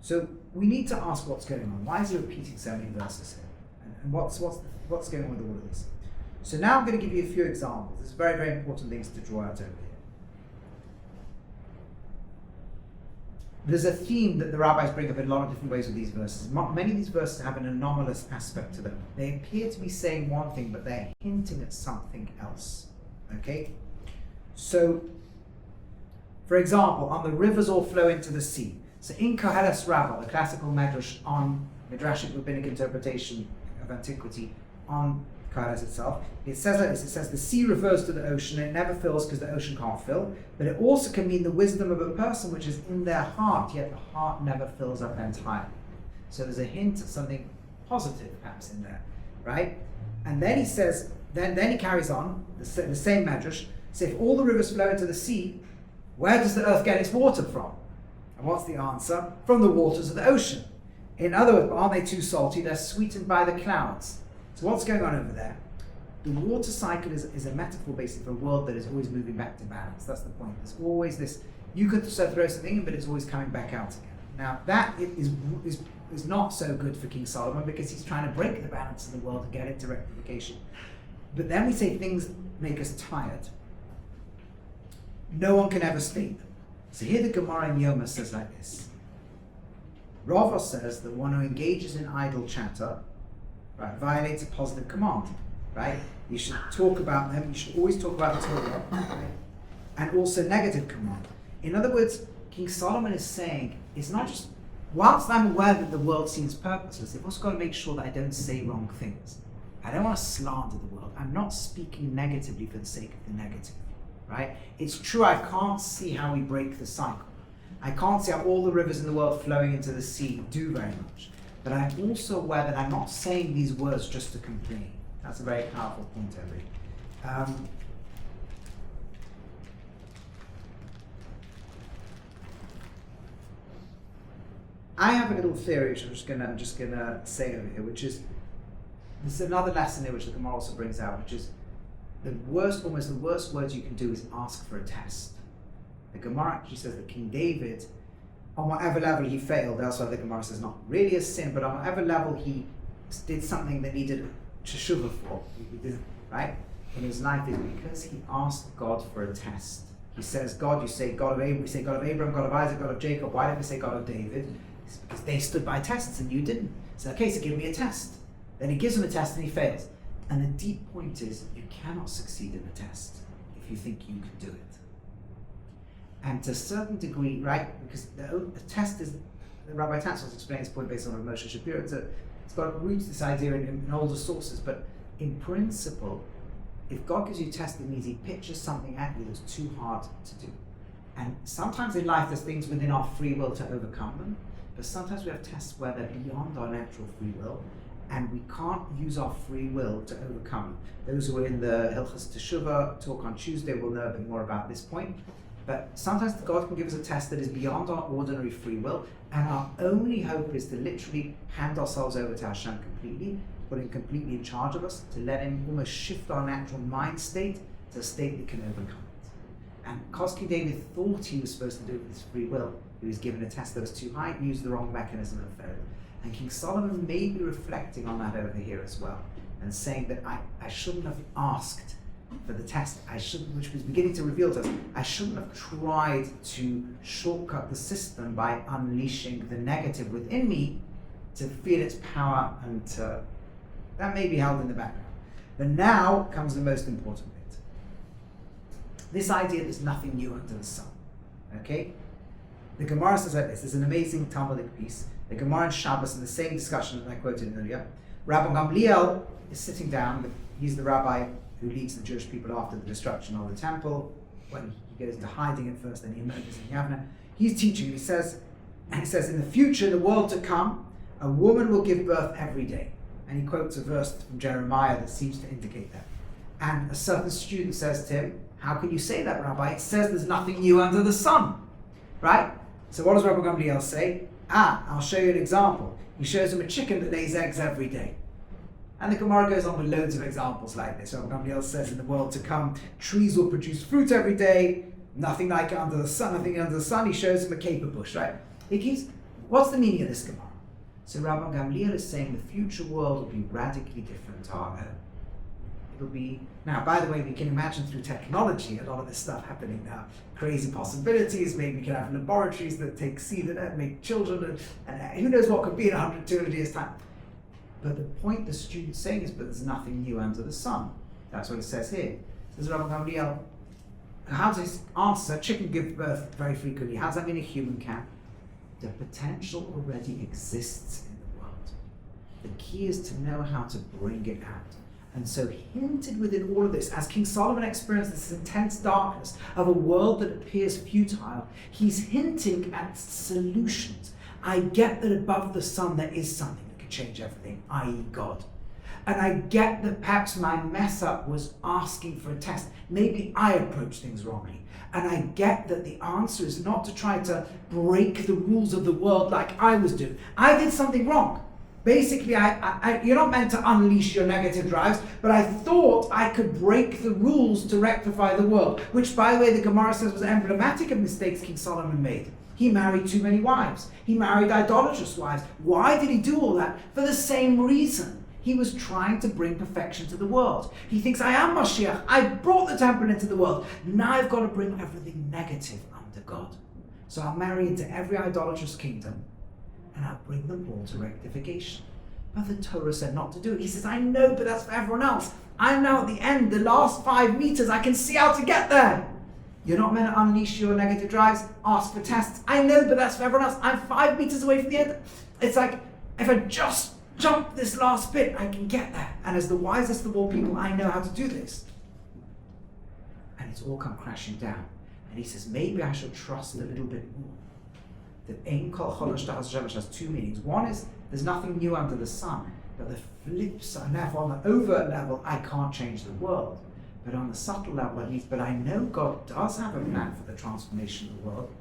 So we need to ask what's going on. Why is he repeating so many verses here? And what's going on with all of this? So now I'm going to give you a few examples. There's very, very important things to draw out over here. There's a theme that the rabbis bring up in a lot of different ways with these verses. Many of these verses have an anomalous aspect to them. They appear to be saying one thing, but they're hinting at something else. Okay? So, for example, on the rivers all flow into the sea. So in Kohelet's Rabbah, the classical medrash on midrashic rabbinic interpretation of antiquity on Kohelet itself, it says like this: it says the sea refers to the ocean, and it never fills because the ocean can't fill, but it also can mean the wisdom of a person which is in their heart, yet the heart never fills up entirely. So there's a hint of something positive perhaps in there, right? And then he says, then he carries on, the same medrash, so if all the rivers flow into the sea, where does the earth get its water from? And what's the answer? From the waters of the ocean. In other words, aren't they too salty? They're sweetened by the clouds. So what's going on over there? The water cycle is a metaphor basically for a world that is always moving back to balance. That's the point. There's always this, you could throw something in, but it's always coming back out again. Now that is not so good for King Solomon, because he's trying to break the balance of the world and get it to rectification. But then we say things make us tired. No one can ever state them. So here the Gemara in Yoma says like this. Rava says that one who engages in idle chatter, right, violates a positive command, right? You should talk about them, you should always talk about the Torah, right? And also negative command. In other words, King Solomon is saying, it's not just, whilst I'm aware that the world seems purposeless, I've also got to make sure that I don't say wrong things. I don't want to slander the world. I'm not speaking negatively for the sake of the negative. Right? It's true, I can't see how we break the cycle. I can't see how all the rivers in the world flowing into the sea do very much. But I'm also aware that I'm not saying these words just to complain. That's a very powerful point, Every. I have a little theory which I'm just gonna say over here, which is, this is another lesson here which the Gemara also brings out, which is almost the worst words you can do is ask for a test. The Gemara actually says that King David, on whatever level he failed, elsewhere the Gemara says not really a sin, but on whatever level he did something that needed teshuvah for, he did, right? In his life, is because he asked God for a test. He says, God, you say God of Abraham, we say God of Abraham, God of Isaac, God of Jacob. Why don't we say God of David? It's because they stood by tests and you didn't. So okay, so give me a test. Then he gives him a test and he fails. And the deep point is, you cannot succeed in a test if you think you can do it. And to a certain degree, right, because the test is, Rabbi Tatsos explains this point based on Moshe Shapiro, it's got roots, this idea in older sources, but in principle, if God gives you a test, it means he pitches something at you that's too hard to do. And sometimes in life there's things within our free will to overcome them, but sometimes we have tests where they're beyond our natural free will, and we can't use our free will to overcome. Those who are in the Hilchas Teshuvah talk on Tuesday will know a bit more about this point. But sometimes God can give us a test that is beyond our ordinary free will, and our only hope is to literally hand ourselves over to Hashem completely, put him completely in charge of us, to let him almost shift our natural mind state to a state that can overcome it. And because King David thought he was supposed to do it with his free will, he was given a test that was too high, and used the wrong mechanism and failed. And King Solomon may be reflecting on that over here as well, and saying that I shouldn't have asked for the test, which was beginning to reveal to us, I shouldn't have tried to shortcut the system by unleashing the negative within me to feel its power, and that may be held in the background. But now comes the most important bit. This idea there's nothing new under the sun. Okay? The Gemara says like this, there's an amazing Talmudic piece. The Gemara in Shabbos, in the same discussion that I quoted earlier, Rabbi Gamliel is sitting down. He's the rabbi who leads the Jewish people after the destruction of the temple. When he goes into hiding at first, then he emerges in Yavna. He's teaching. He says, in the future, in the world to come, a woman will give birth every day. And he quotes a verse from Jeremiah that seems to indicate that. And a certain student says to him, how can you say that, Rabbi? It says there's nothing new under the sun, right? So what does Rabbi Gamliel say? I'll show you an example. He shows him a chicken that lays eggs every day. And the Gemara goes on with loads of examples like this. Rabbi Gamliel says in the world to come, trees will produce fruit every day, nothing like it under the sun, nothing under the sun. He shows him a caper bush, right? He keeps, What's the meaning of this Gemara? So Rabbi Gamliel is saying the future world will be radically different to our own. It'll be, now by the way, we can imagine through technology a lot of this stuff happening now. Crazy possibilities, maybe we can have laboratories that take seed and make children, and who knows what could be in 100, 200 years' time. But the point the student's saying is, but there's nothing new under the sun. That's what it says here. It says Rabbi Gamliel, how does this answer, chicken gives birth very frequently, how does that mean a human can? The potential already exists in the world. The key is to know how to bring it out. And so hinted within all of this, as King Solomon experienced this intense darkness of a world that appears futile, he's hinting at solutions. I get that above the sun there is something that can change everything, i.e. God. And I get that perhaps my mess up was asking for a test. Maybe I approached things wrongly. And I get that the answer is not to try to break the rules of the world like I was doing. I did something wrong. Basically, you're not meant to unleash your negative drives, but I thought I could break the rules to rectify the world, which, by the way, the Gemara says was emblematic of mistakes King Solomon made. He married too many wives. He married idolatrous wives. Why did he do all that? For the same reason. He was trying to bring perfection to the world. He thinks, I am Mashiach. I brought the temple into the world. Now I've got to bring everything negative under God. So I'll marry into every idolatrous kingdom, and I'll bring them all to rectification. But the Torah said not to do it. He says, I know, but that's for everyone else. I'm now at the end, the last 5 meters. I can see how to get there. You're not meant to unleash your negative drives, ask for tests. I know, but that's for everyone else. I'm 5 meters away from the end. It's like, if I just jump this last bit, I can get there. And as the wisest of all people, I know how to do this. And it's all come crashing down. And he says, maybe I should trust a little bit more. That Ein Kol Cholosh Tachas Shemesh has two meanings. One is, there's nothing new under the sun. But the flip side, now on the overt level, I can't change the world. But on the subtle level, at least, but I know God does have a plan for the transformation of the world.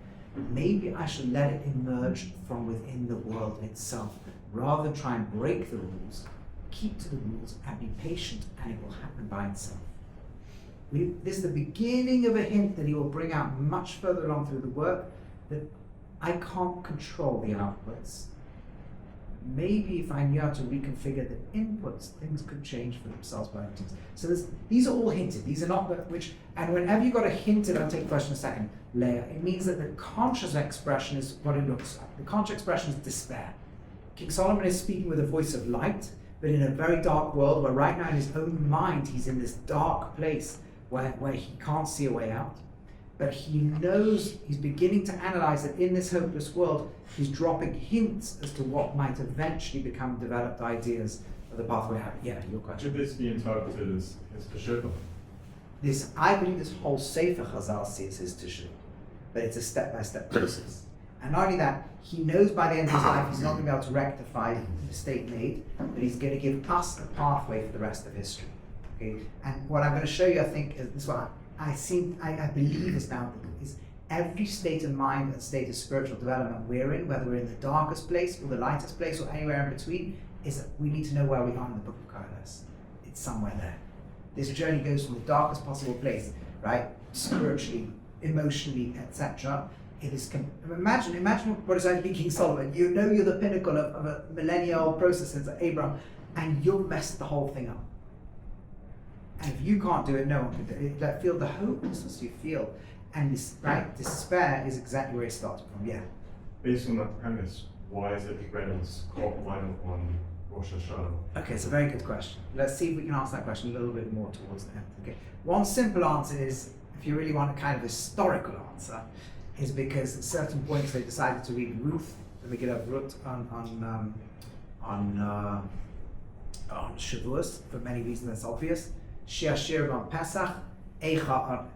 Maybe I should let it emerge from within the world itself, rather than try and break the rules. Keep to the rules and be patient, and it will happen by itself. This is the beginning of a hint that he will bring out much further along through the work, that I can't control the outputs. Maybe if I knew how to reconfigure the inputs, things could change for themselves by themselves. So these are all hinted. These are not and whenever you've got a hinted, I'll take the question in a second, layer, it means that the conscious expression is what it looks like. The conscious expression is despair. King Solomon is speaking with a voice of light, but in a very dark world where right now in his own mind, he's in this dark place where he can't see a way out. But he knows, he's beginning to analyze that in this hopeless world, he's dropping hints as to what might eventually become developed ideas of the pathway. Yeah, your question. Should this be interpreted as teshuvah? I believe this whole Sefer Chazal sees his teshuvah, but it's a step-by-step process. And not only that, he knows by the end of his life he's not going to be able to rectify the mistake made, but he's going to give us a pathway for the rest of history. Okay? And what I'm going to show you, I think, is this one. I believe is every state of mind and state of spiritual development we're in, whether we're in the darkest place or the lightest place or anywhere in between, is that we need to know where we are in the book of Kohelet. It's somewhere there. This journey goes from the darkest possible place, right? Spiritually, emotionally, etc. It is. Imagine what it's like to be King Solomon. You know you're the pinnacle of a millennial process since Abraham, and you've messed the whole thing up. And if you can't do it, no one can do it. That feel the hopelessness you feel, and this despair is exactly where it starts from. Yeah. Based on that premise, why is it read as Kol Hamayim on Rosh Hashanah? Okay, it's a very good question. Let's see if we can answer that question a little bit more towards the end. Okay. One simple answer is, if you really want a kind of historical answer, is because at certain points they decided to read Ruth, the Megillah Ruth on Shavuos, for many reasons that's obvious. Shir Shir on Pesach, Eicha on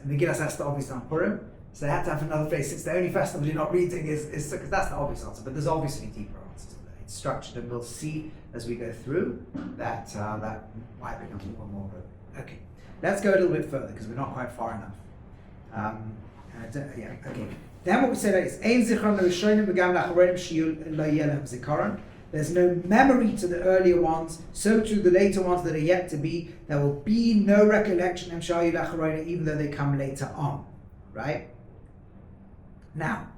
Megillah Esther obviously on Purim. So they had to have another place. It's the only festival you're not reading is because that's the obvious answer, but there's obviously deeper answers to that. It's structured, and we'll see as we go through that why it becomes more and more. Okay, let's go a little bit further because we're not quite far enough. Okay. Then what we say is Ein Zichron L'Rishonim V'Gam L'Acharonim Sheyul Lo Yeh Lehem Zikaron. There's no memory to the earlier ones, so to the later ones that are yet to be. There will be no recollection of Sheyul L'Acharonim, even though they come later on. Right? Now,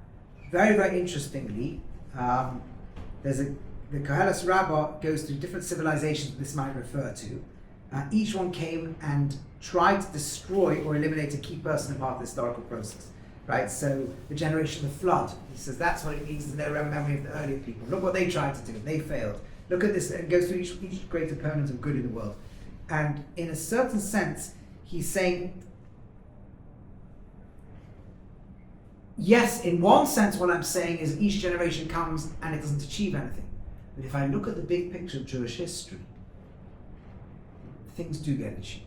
very, very interestingly, The Kohelet Rabbah goes through different civilizations this might refer to. Each one came and tried to destroy or eliminate a key person and part of the historical process. Right, so the generation of the flood, he says that's what it means to know memory of the earlier people. Look what they tried to do, they failed. Look at this, and goes through each great opponent of good in the world. And in a certain sense, he's saying, yes, in one sense what I'm saying is each generation comes and it doesn't achieve anything. But if I look at the big picture of Jewish history, things do get achieved.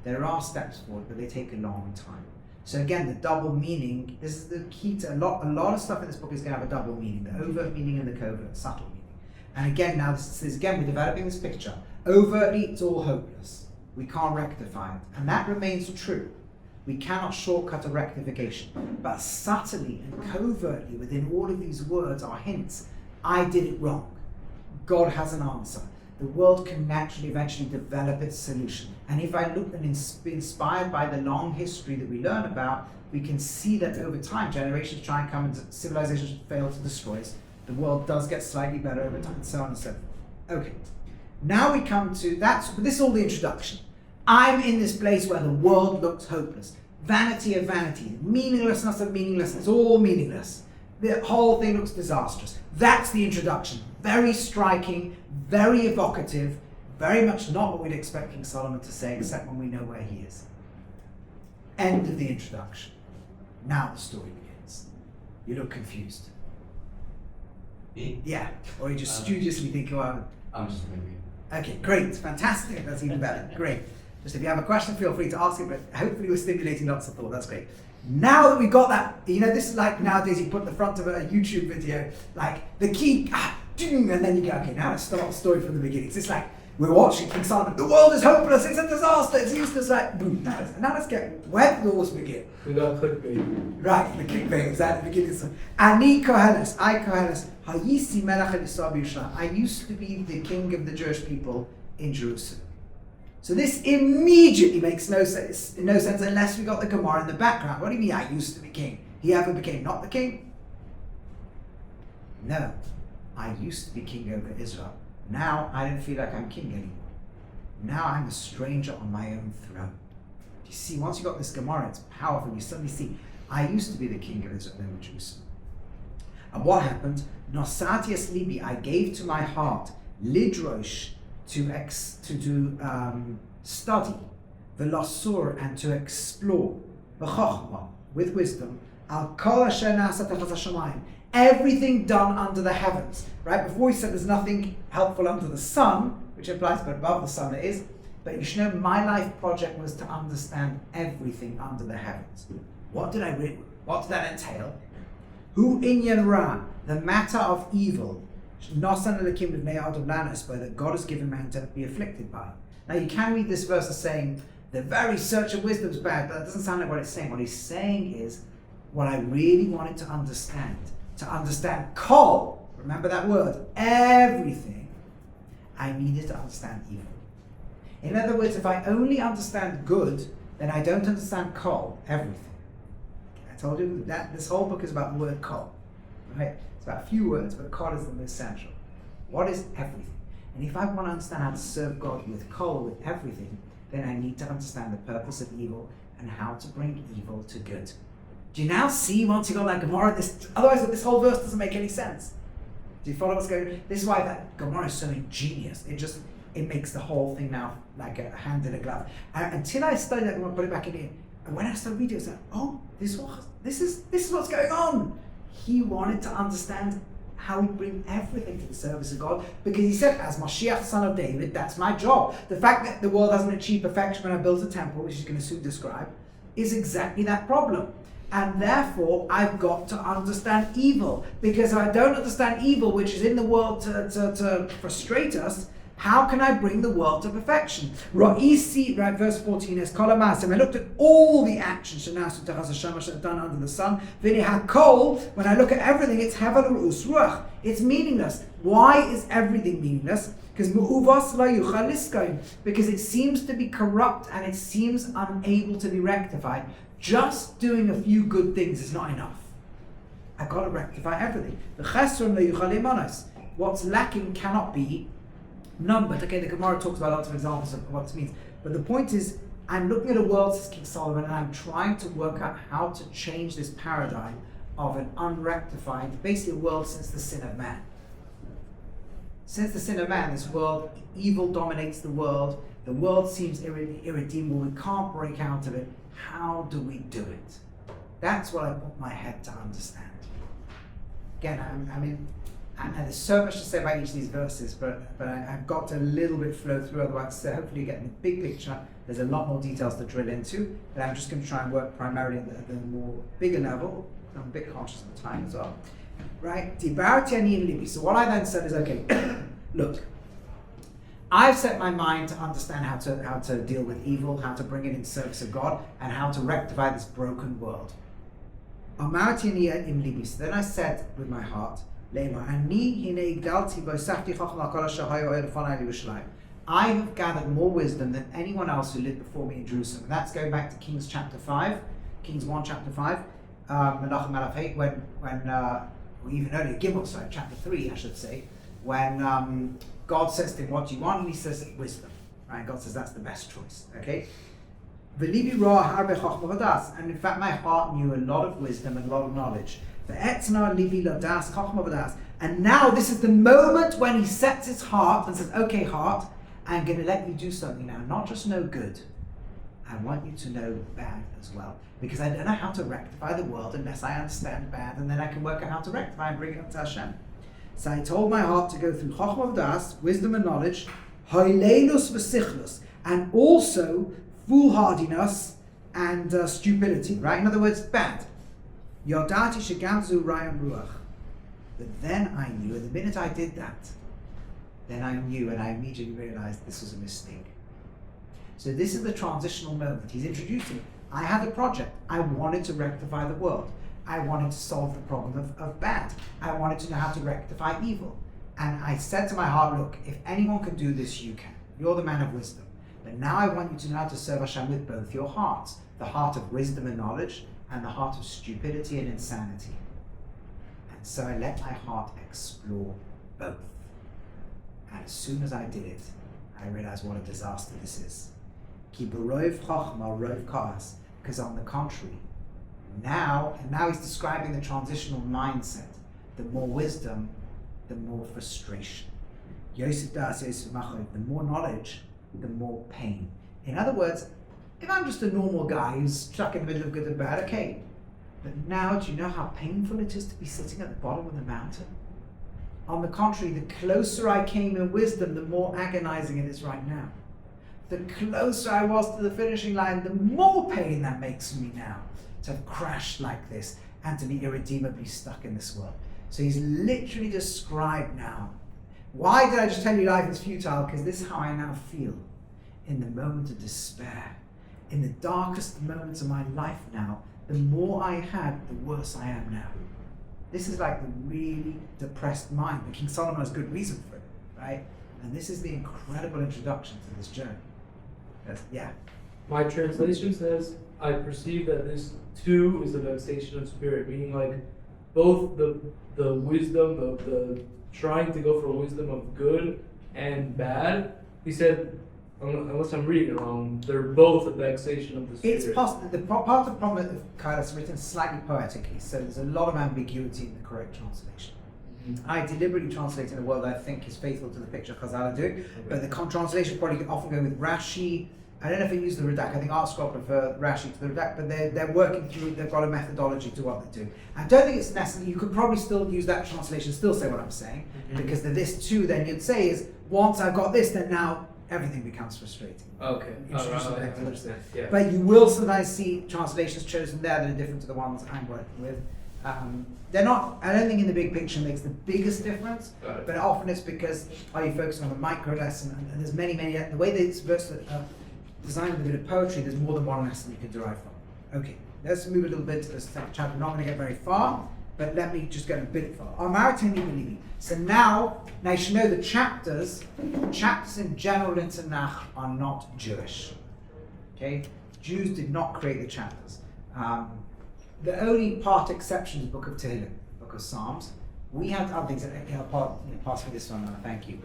There are steps forward, but they take a long time. So again, the double meaning, this is the key to a lot of stuff in this book is going to have a double meaning, the overt meaning and the covert, subtle meaning. And again, now this is again, we're developing this picture. Overtly, it's all hopeless. We can't rectify it. And that remains true. We cannot shortcut a rectification. But subtly and covertly within all of these words are hints. I did it wrong. God has an answer. The world can naturally eventually develop its solution. And if I look and be inspired by the long history that we learn about, we can see that over time, generations try and come and civilizations fail to destroy us. The world does get slightly better over time, and so on and so forth. Okay, now we come to this is all the introduction. I'm in this place where the world looks hopeless. Vanity of vanity, meaninglessness of meaninglessness, all meaningless. The whole thing looks disastrous. That's the introduction. Very striking, very evocative, very much not what we'd expect King Solomon to say, except when we know where he is. End of the introduction. Now the story begins. You look confused. Me? Yeah, or you just studiously think, oh, I'm just maybe. okay, great, fantastic, that's even better, great. Just if you have a question, feel free to ask it, but hopefully we're stimulating lots of thought, that's great. Now that we've got that, this is like nowadays you put the front of a YouTube video, like the key, and then you go, okay, now let's start the story from the beginning. It's just like, we're watching King Solomon, the world is hopeless, it's a disaster, it's useless, like, boom, now let's get, where did all this begin? We got clickbait. Right, the clickbait is at the beginning. Ani Kohelet, I Kohelet, Hayisi Melech Yisrael B'Yerushalayim. I used to be the king of the Jewish people in Jerusalem. So this immediately makes no sense unless we got the Gemara in the background. What do you mean I used to be king? He ever became not the king? No, I used to be king over Israel. Now I don't feel like I'm king anymore. Now I'm a stranger on my own throne. You see, once you got this Gemara, it's powerful. You suddenly see, I used to be the king of Israel over Jerusalem. And what happened? Nosati es libi, I gave to my heart, lidrosh, to study, velasur, and to explore, v'chochma, with wisdom, al kol asher na'asa tachas hashamayim, everything done under the heavens. Right? Before we said there's nothing helpful under the sun, which implies, but above the sun it is. But you should know my life project was to understand everything under the heavens. What did that entail? Hu inyan ra, the matter of evil, nosan elakim b'nei adam lanos, that God has given man to be afflicted by. Now you can read this verse as saying the very search of wisdom is bad, but that doesn't sound like what it's saying. What he's saying is what I really wanted to understand kol, remember that word, everything, I needed to understand evil. In other words, if I only understand good, then I don't understand kol, everything. I told you that this whole book is about the word kol, right? It's about a few words, but kol is the most central. What is everything? And if I want to understand how to serve God with kol, with everything, then I need to understand the purpose of evil and how to bring evil to good. Do you now see, once you got that Gemara, otherwise this whole verse doesn't make any sense. Do you follow what's going on? This is why that Gemara is so ingenious. It makes the whole thing now like a hand in a glove. Until I studied that Gemara, put it back in here, and when I started reading it, I was like, oh, this is what's going on. He wanted to understand how we bring everything to the service of God, because he said, as Mashiach, son of David, that's my job. The fact that the world hasn't achieved perfection when I built a temple, which he's going to soon describe, is exactly that problem. And therefore, I've got to understand evil. Because if I don't understand evil, which is in the world to frustrate us, how can I bring the world to perfection? Ra'isi, right, verse 14 is Kolamasim. I looked at all the actions done under the sun. Vini hakol, when I look at everything, it's hevel ru'us ruach. It's meaningless. Why is everything meaningless? Because it seems to be corrupt and it seems unable to be rectified. Just doing a few good things is not enough. I've got to rectify everything. The chesron lo yuchal imanos. What's lacking cannot be numbered. Okay, the Gemara talks about lots of examples of what this means. But the point is, I'm looking at a world, says King Solomon, and I'm trying to work out how to change this paradigm of an unrectified, basically a world since the sin of man. Since the sin of man, this world, evil dominates the world seems irredeemable, we can't break out of it. How do we do it? That's what I put my head to understand. Again, and there's so much to say about each of these verses, but I've got to a little bit flow through, otherwise, so hopefully you get the big picture. There's a lot more details to drill into, but I'm just going to try and work primarily at the more bigger level. I'm a bit conscious of the time as well. Right? So what I then said is, okay, look, I've set my mind to understand how to deal with evil, how to bring it in service of God, and how to rectify this broken world. Then I said with my heart, I have gathered more wisdom than anyone else who lived before me in Jerusalem. And that's going back to Kings 1 chapter 5, Menachem Melech 8, when or even earlier, Gimel, chapter 3, I should say, when God says to him, what do you want? And he says, wisdom. Right? God says, that's the best choice. Okay? And in fact, my heart knew a lot of wisdom and a lot of knowledge. And now this is the moment when he sets his heart and says, okay, heart, I'm going to let you do something now. Not just know good. I want you to know bad as well. Because I don't know how to rectify the world unless I understand bad, and then I can work out how to rectify and bring it up to Hashem. So I told my heart to go through Chochmah v'das, wisdom and knowledge, Hoileinus v'sichlus, and also foolhardiness and stupidity, right? In other words, bad. Yodati shegamzu rayam ruach. But then I knew, and the minute I did that, then I knew, and I immediately realized this was a mistake. So this is the transitional moment. He's introducing, I had a project. I wanted to rectify the world. I wanted to solve the problem of bad. I wanted to know how to rectify evil. And I said to my heart, look, if anyone can do this, you can. You're the man of wisdom. But now I want you to know how to serve Hashem with both your hearts. The heart of wisdom and knowledge, and the heart of stupidity and insanity. And so I let my heart explore both. And as soon as I did it, I realized what a disaster this is. Ki b'rov chochma rov ka'as. Because on the contrary, now he's describing the transitional mindset. The more wisdom, the more frustration. Yosef das Yosef machov. The more knowledge, the more pain. In other words, if I'm just a normal guy who's stuck in the middle of good and bad, okay. But now, do you know how painful it is to be sitting at the bottom of the mountain? On the contrary, the closer I came in wisdom, the more agonizing it is right now. The closer I was to the finishing line, the more pain that makes me now to have crashed like this and to be irredeemably stuck in this world. So he's literally described now. Why did I just tell you life is futile? Because this is how I now feel in the moment of despair. In the darkest moments of my life now, the more I had, the worse I am now. This is like the really depressed mind. But King Solomon has good reason for it, right? And this is the incredible introduction to this journey. Yeah. My translation says, I perceive that this too is a vexation of spirit, meaning like both the wisdom of the trying to go for wisdom of good and bad. He said, unless I'm reading it wrong, they're both a vexation of the spirit. It's possible. The part of the problem of Kohelet is written slightly poetically, so there's a lot of ambiguity in the correct translation. Mm-hmm. I deliberately translate in a word I think is faithful to the picture Chazal are doing, but the translation probably often go with Rashi. I don't know if they use the Radak. I think Art Scroll prefer Rashi to the Radak, but they're working through. They've got a methodology to what they do. I don't think it's necessary. You could probably still use that translation, still say what I'm saying, because the this too then you'd say is once I've got this, then now everything becomes frustrating. Okay. Yeah. But you will sometimes see translations chosen there that are different to the ones I'm working with. They're not, I don't think in the big picture makes the biggest difference, but often it's because are you focusing on a micro lesson, and there's many, the way this verse designed with a bit of poetry, there's more than one lesson you can derive from. Okay, let's move a little bit to the second chapter. I'm not going to get very far, but let me just get a bit far. So now you should know the chapters in general in Tanakh are not Jewish. Okay, Jews did not create the chapters. The only part exception is the Book of Tehillim. book of Psalms. We have other things. Pass me this one, Anna, thank you.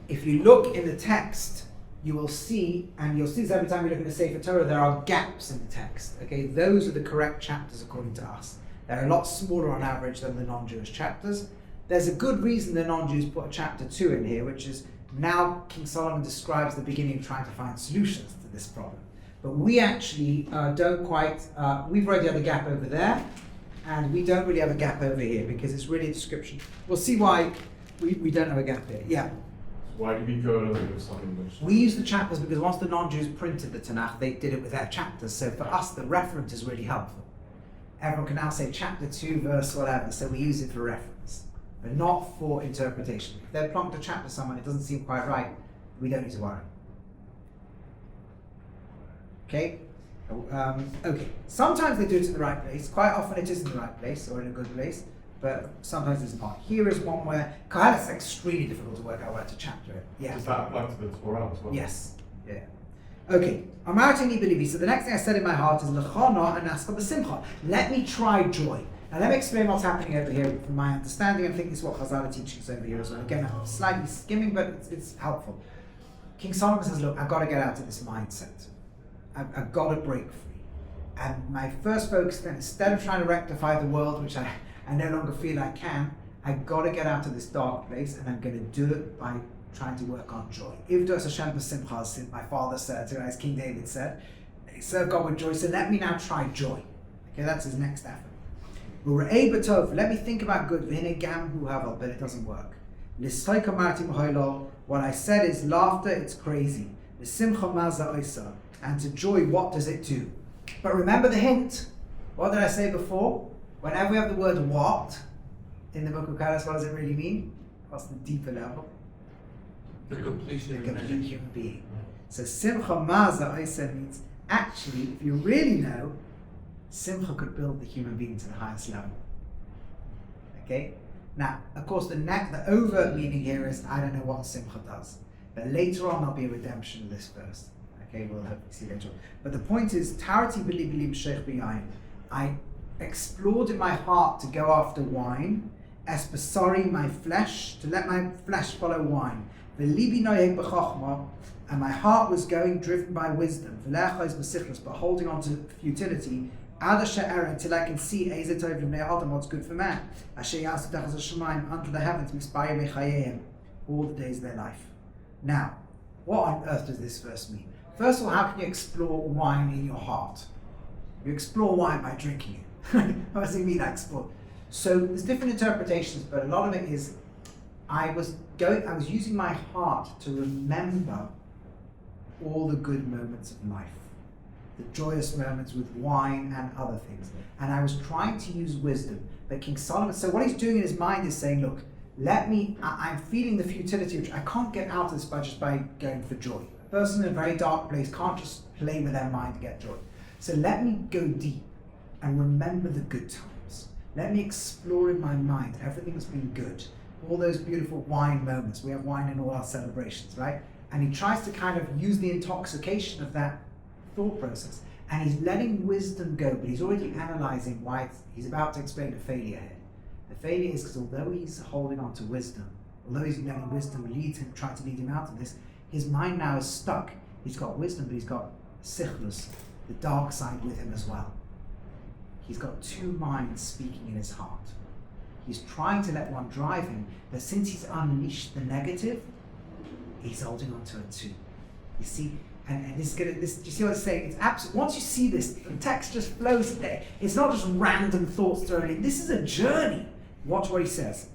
If you look in the text, you will see, and you'll see this every time you look at the Sefer Torah, there are gaps in the text. Okay, those are the correct chapters according to us. They're a lot smaller on average than the non-Jewish chapters. There's a good reason the non-Jews put a chapter 2 in here, which is now King Solomon describes the beginning of trying to find solutions to this problem. But we actually don't quite, we've already had a gap over there, and we don't really have a gap over here because it's really a description. We'll see why we don't have a gap here. Yeah. Why do we go to look at something which... We use the chapters because once the non-Jews printed the Tanakh, they did it with their chapters. So for us, the reference is really helpful. Everyone can now say chapter 2, verse whatever, so we use it for reference, but not for interpretation. If they've plonked a chapter somewhere, it doesn't seem quite right, we don't need to worry. Okay? Okay. Sometimes they do it in the right place. Quite often it is in the right place or in a good place, but sometimes it's not. Here is one where Kohelet is extremely difficult to work out where to chapter it. Yeah. Does that apply to the Torah as well? Yes. Yeah. Okay. So the next thing I said in my heart is L'chana and ask b'simcha. Let me try joy. Now let me explain what's happening over here from my understanding. I think this is what Chazal are teaching us over here as well. Again, I'm slightly skimming, but it's helpful. King Solomon says, look, I've got to get out of this mindset. I've got to break free. And my first focus then, instead of trying to rectify the world, which I no longer feel I can, I've got to get out of this dark place, and I'm going to do it by trying to work on joy. Ivdos Hashem b'simcha, as my father said, as King David said, serve God with joy, so let me now try joy. Okay, that's his next effort. U're'ei b'tov, let me think about good, v'hine gam hu havel, but it doesn't work. L'stoik amarti b'hoilo, what I said is laughter, it's crazy. L'simcha maza oisa, and to joy, what does it do? But remember the hint. What did I say before? Whenever we have the word what in the book of Kohelet, what does it really mean? What's the deeper level? The completion The of complete humanity. human being. So Simcha Maza Oisa means actually, if you really know, Simcha could build the human being to the highest level. Okay? Now, of course, the overt meaning here is I don't know what Simcha does. But later on, there'll be a redemption of this verse. Okay, we'll hopefully see later on. But the point is, Tarati Bili Bili B'Sheikh B'Yayin. I explored in my heart to go after wine, as basari, my flesh, to let my flesh follow wine. V'libi noyeg b'chochma, and my heart was going, driven by wisdom. V'lecha is b'sichlos, but holding on to futility. Ad she'era, until I can see Ezer tov l'bnei adam, what's good for man. Asher yasu tachas hashamayim, under the heavens, mispayim mechayim, all the days of their life. Now, what on earth does this verse mean? First of all, how can you explore wine in your heart? You explore wine by drinking it. What does it mean, I explore? So there's different interpretations, but a lot of it is I was using my heart to remember all the good moments of life, the joyous moments with wine and other things. And I was trying to use wisdom. But King Solomon, so what he's doing in his mind is saying, look, I'm feeling the futility, which I can't get out of this by just by going for joy. A person in a very dark place can't just play with their mind to get joy. So let me go deep and remember the good times. Let me explore in my mind everything that's been good. All those beautiful wine moments. We have wine in all our celebrations, right? And he tries to kind of use the intoxication of that thought process. And he's letting wisdom go, but he's already analyzing why he's about to explain the failure here. The failure is because although he's holding on to wisdom, although he's letting wisdom try to lead him out of this, his mind now is stuck. He's got wisdom, but he's got sichlus, the dark side with him as well. He's got two minds speaking in his heart. He's trying to let one drive him, but since he's unleashed the negative, he's holding on to it too. You see, and this, do you see what I'm saying? It's absolute. Once you see this, the text just flows there. It's not just random thoughts thrown in. This is a journey. Watch what he says.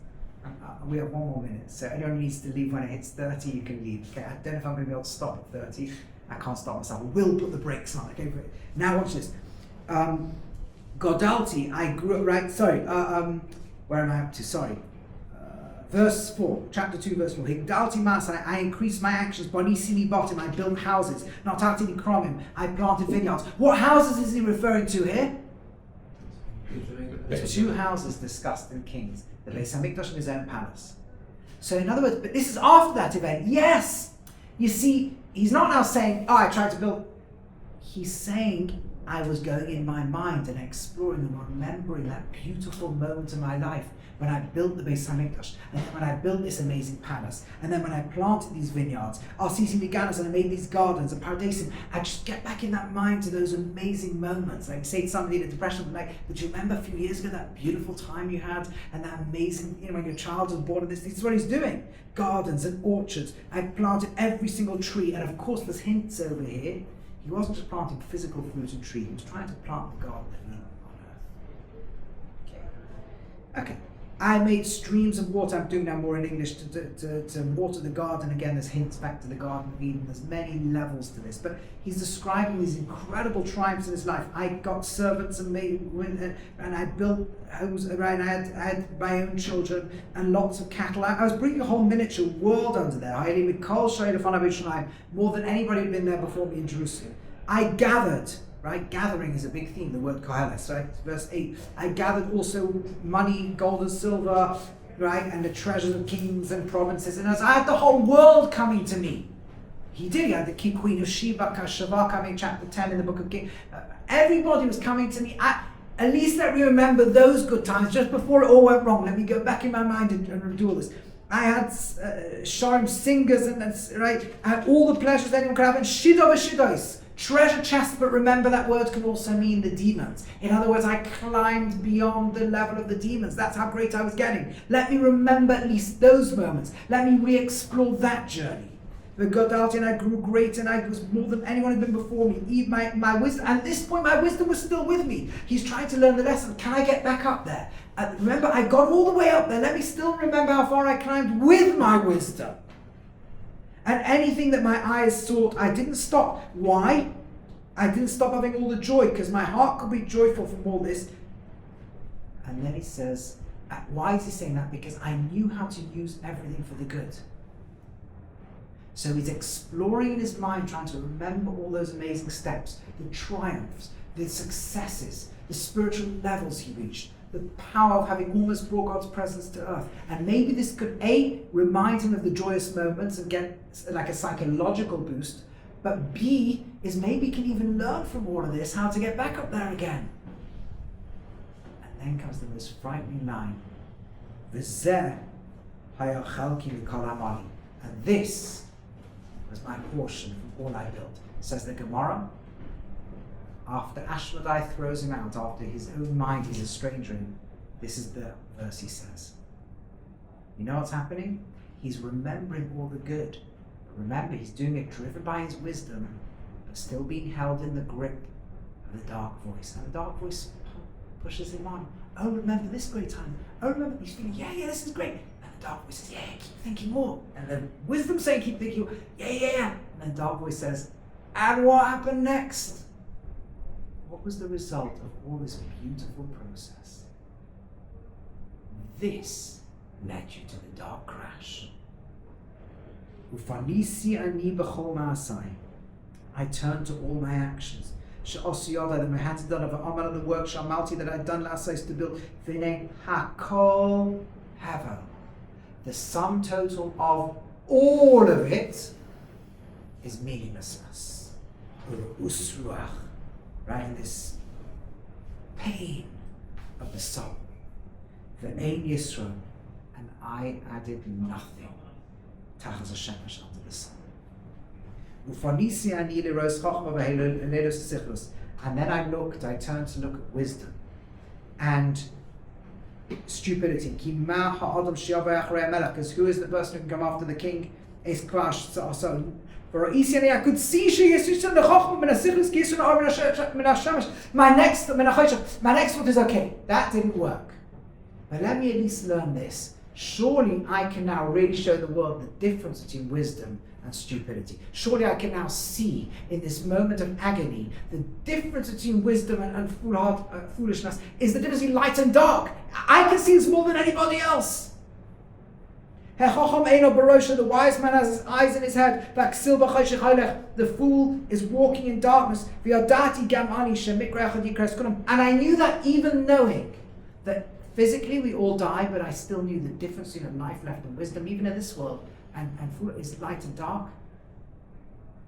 We have 1 more minute, so anyone who needs to leave when it hits 30, you can leave. Okay, I don't know if I'm going to be able to stop at 30. I can't stop myself. We'll put the brakes on. Okay, now watch this. Godalti, I grew up, right? Sorry, where am I up to? Sorry. Verse 4, chapter 2, verse 4. Higdalti masai, I increased my actions. Bonisini bottom, I built houses. Notatini kromim, I planted vineyards. What houses is he referring to here? There's 2 houses discussed in Kings. The Beis Hamikdash and his own palace. So in other words, but this is after that event. Yes! You see, he's not now saying, I tried to build. He's saying, I was going in my mind and exploring and remembering that beautiful moment in my life when I built the Beis Hamikdash, and then when I built this amazing palace, and then when I planted these vineyards, Arsisi Viganas, and I made these gardens and Pardesim, I just get back in that mind to those amazing moments. Like say to somebody in a depression, like, but you remember a few years ago that beautiful time you had, and that amazing, when your child was born, and this is what he's doing. Gardens and orchards. I planted every single tree, and of course there's hints over here. He wasn't just planting physical fruit and tree, he was trying to plant the garden of Eden on earth. Okay. I made streams of water, I'm doing now more in English, to water the garden. Again, there's hints back to the Garden of Eden. There's many levels to this. But he's describing these incredible triumphs in his life. I got servants and I built homes, and I had my own children and lots of cattle. I was bringing a whole miniature world under there. More than anybody had been there before me in Jerusalem. I gathered. Right, gathering is a big theme, the word Kohelet, right? Verse 8. I gathered also money, gold and silver, right, and the treasures of kings and provinces, and as I had the whole world coming to me. He did, he had the king, queen of Sheba, Kashava coming, chapter 10 in the book of Kings. Everybody was coming to me. At least let me remember those good times, just before it all went wrong. Let me go back in my mind and do all this. I had sharm singers, and right, I had all the pleasures anyone could have, and shidos. Treasure chest, but remember that word can also mean the demons. In other words, I climbed beyond the level of the demons. That's how great I was getting. Let me remember at least those moments. Let me re-explore that journey. The Godalti, and I grew great, and I was more than anyone had been before me. Even my wisdom, at this point my wisdom was still with me. He's trying to learn the lesson. Can I get back up there? Remember, I got all the way up there. Let me still remember how far I climbed with my wisdom. And anything that my eyes sought, I didn't stop. Why? I didn't stop having all the joy, because my heart could be joyful from all this. And then he says, why is he saying that? Because I knew how to use everything for the good. So he's exploring in his mind, trying to remember all those amazing steps, the triumphs, the successes, the spiritual levels he reached, the power of having almost brought God's presence to earth. And maybe this could A, remind him of the joyous moments and get like a psychological boost, but B, is maybe he can even learn from all of this how to get back up there again. And then comes the most frightening line. V'zeh hayachalki mikol amali. And this was my portion from all I built. Says the Gemara. After Ashmedai throws him out, after his own mind he's a stranger in, this is the verse he says. You know what's happening? He's remembering all the good. But remember, he's doing it driven by his wisdom, but still being held in the grip of the dark voice. And the dark voice pushes him on. Oh, remember this great time. Oh, remember, he's feeling, yeah, this is great. And the dark voice says, yeah, keep thinking more. And the wisdom saying, keep thinking more. Yeah. And then the dark voice says, and what happened next? What was the result of all this beautiful process? This led you to the dark crash. I turned to all my actions. That I had to done of the work Shamalti that I'd done last night to build. Hakol Hevel. The sum total of all of it is meaninglessness. Right, in this pain of the soul. The Ein Yisro, and I added nothing. Tachas Hashemesh under the sun. And then I turned to look at wisdom and stupidity. Because who is the person who can come after the king? Is Klash. So I could see my next thought is okay, that didn't work. But let me at least learn this. Surely I can now really show the world the difference between wisdom and stupidity. Surely I can now see in this moment of agony the difference between wisdom and foolishness is the difference between light and dark. I can see this more than anybody else. The wise man has his eyes in his head. The fool is walking in darkness. And I knew that even knowing that physically we all die, but I still knew the difference between life left and wisdom, even in this world, and fool is light and dark.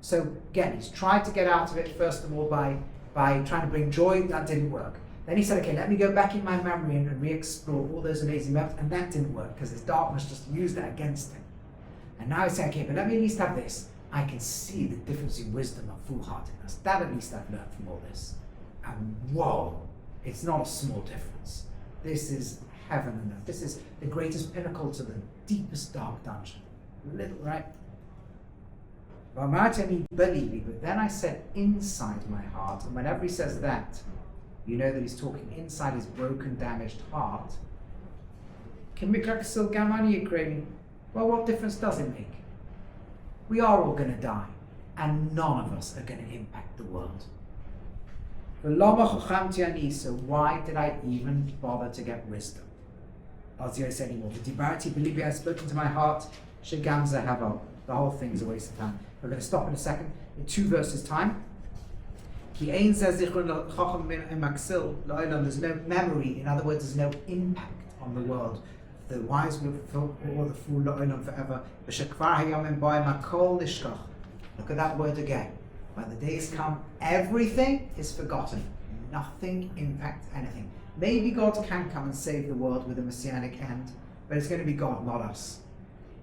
So again, he's tried to get out of it, first of all, by by trying to bring joy. That didn't work. Then he said, okay, let me go back in my memory and re-explore all those amazing memories, and that didn't work because his darkness just used that against him. And now he's saying, okay, but let me at least have this. I can see the difference in wisdom and foolhardiness. That at least I've learned from all this. And whoa, it's not a small difference. This is heaven and earth. This is the greatest pinnacle to the deepest dark dungeon. Little, right? But then I said inside my heart, and whenever he says that, you know that he's talking inside his broken, damaged heart. Well, what difference does it make? We are all going to die, and none of us are going to impact the world. So why did I even bother to get wisdom? Said anymore. I've spoken to my heart. The whole thing's a waste of time. We're going to stop in a second. In 2 verses time. There's no memory. In other words, there's no impact on the world. The wise will fulfill or the fool forever. Look at that word again. When the days come, everything is forgotten. Nothing impacts anything. Maybe God can come and save the world with a messianic end, but it's going to be God, not us.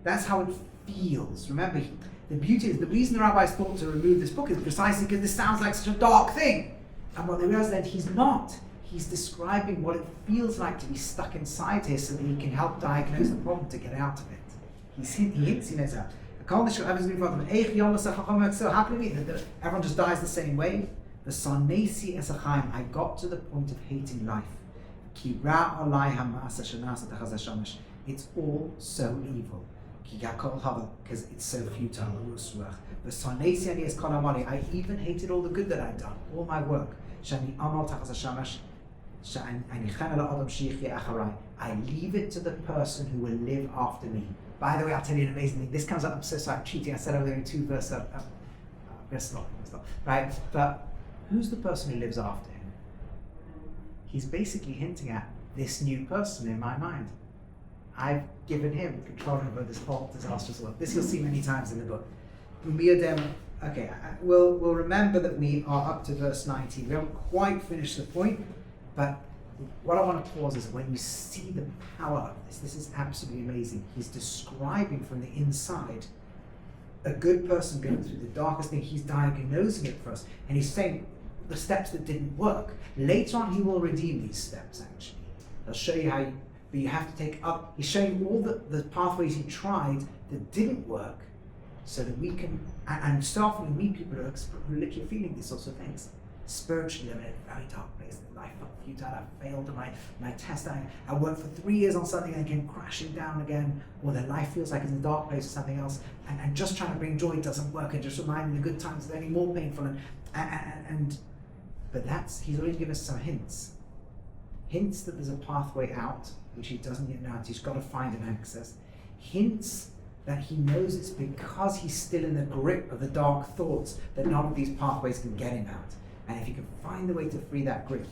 That's how it feels. Remember, the beauty is, the reason the rabbis thought to remove this book is precisely because this sounds like such a dark thing. And what they realized that he's not. He's describing what it feels like to be stuck inside here so that he can help diagnose the problem to get out of it. He knows that. How can it be that everyone just dies the same way? I got to the point of hating life. It's all so evil. Because it's so futile. I even hated all the good that I'd done, all my work. I leave it to the person who will live after me. By the way, I'll tell you an amazing thing. This comes up, I'm so sorry, I'm cheating. I said I was doing 2 verses. Right? But who's the person who lives after him? He's basically hinting at this new person in my mind. I've given him control over this whole disastrous world. This you'll see many times in the book. Okay, we'll remember that we are up to verse 19. We haven't quite finished the point, but what I want to pause is when you see the power of this is absolutely amazing. He's describing from the inside a good person going through the darkest thing. He's diagnosing it for us, and he's saying the steps that didn't work. Later on, he will redeem these steps, actually. He'll show you how but you have to take up. He's showing all the pathways he tried that didn't work, so that we can, and so often we meet people who are literally feeling these sorts of things. Spiritually, I'm in a very dark place. Life felt futile. I failed my test. I worked for 3 years on something and came crashing down again. Or their life feels like it's in a dark place or something else. And just trying to bring joy doesn't work. And just reminding the good times they're only more painful. But he's already given us some hints. Hints that there's a pathway out, which he doesn't yet know. He's got to find an access. Hints that he knows it's because he's still in the grip of the dark thoughts that none of these pathways can get him out. And if he can find the way to free that grip,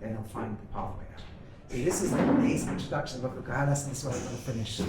then he'll find the pathway out. So this is like an amazing introduction to the book of Kohelet, and this is where I'm going to finish.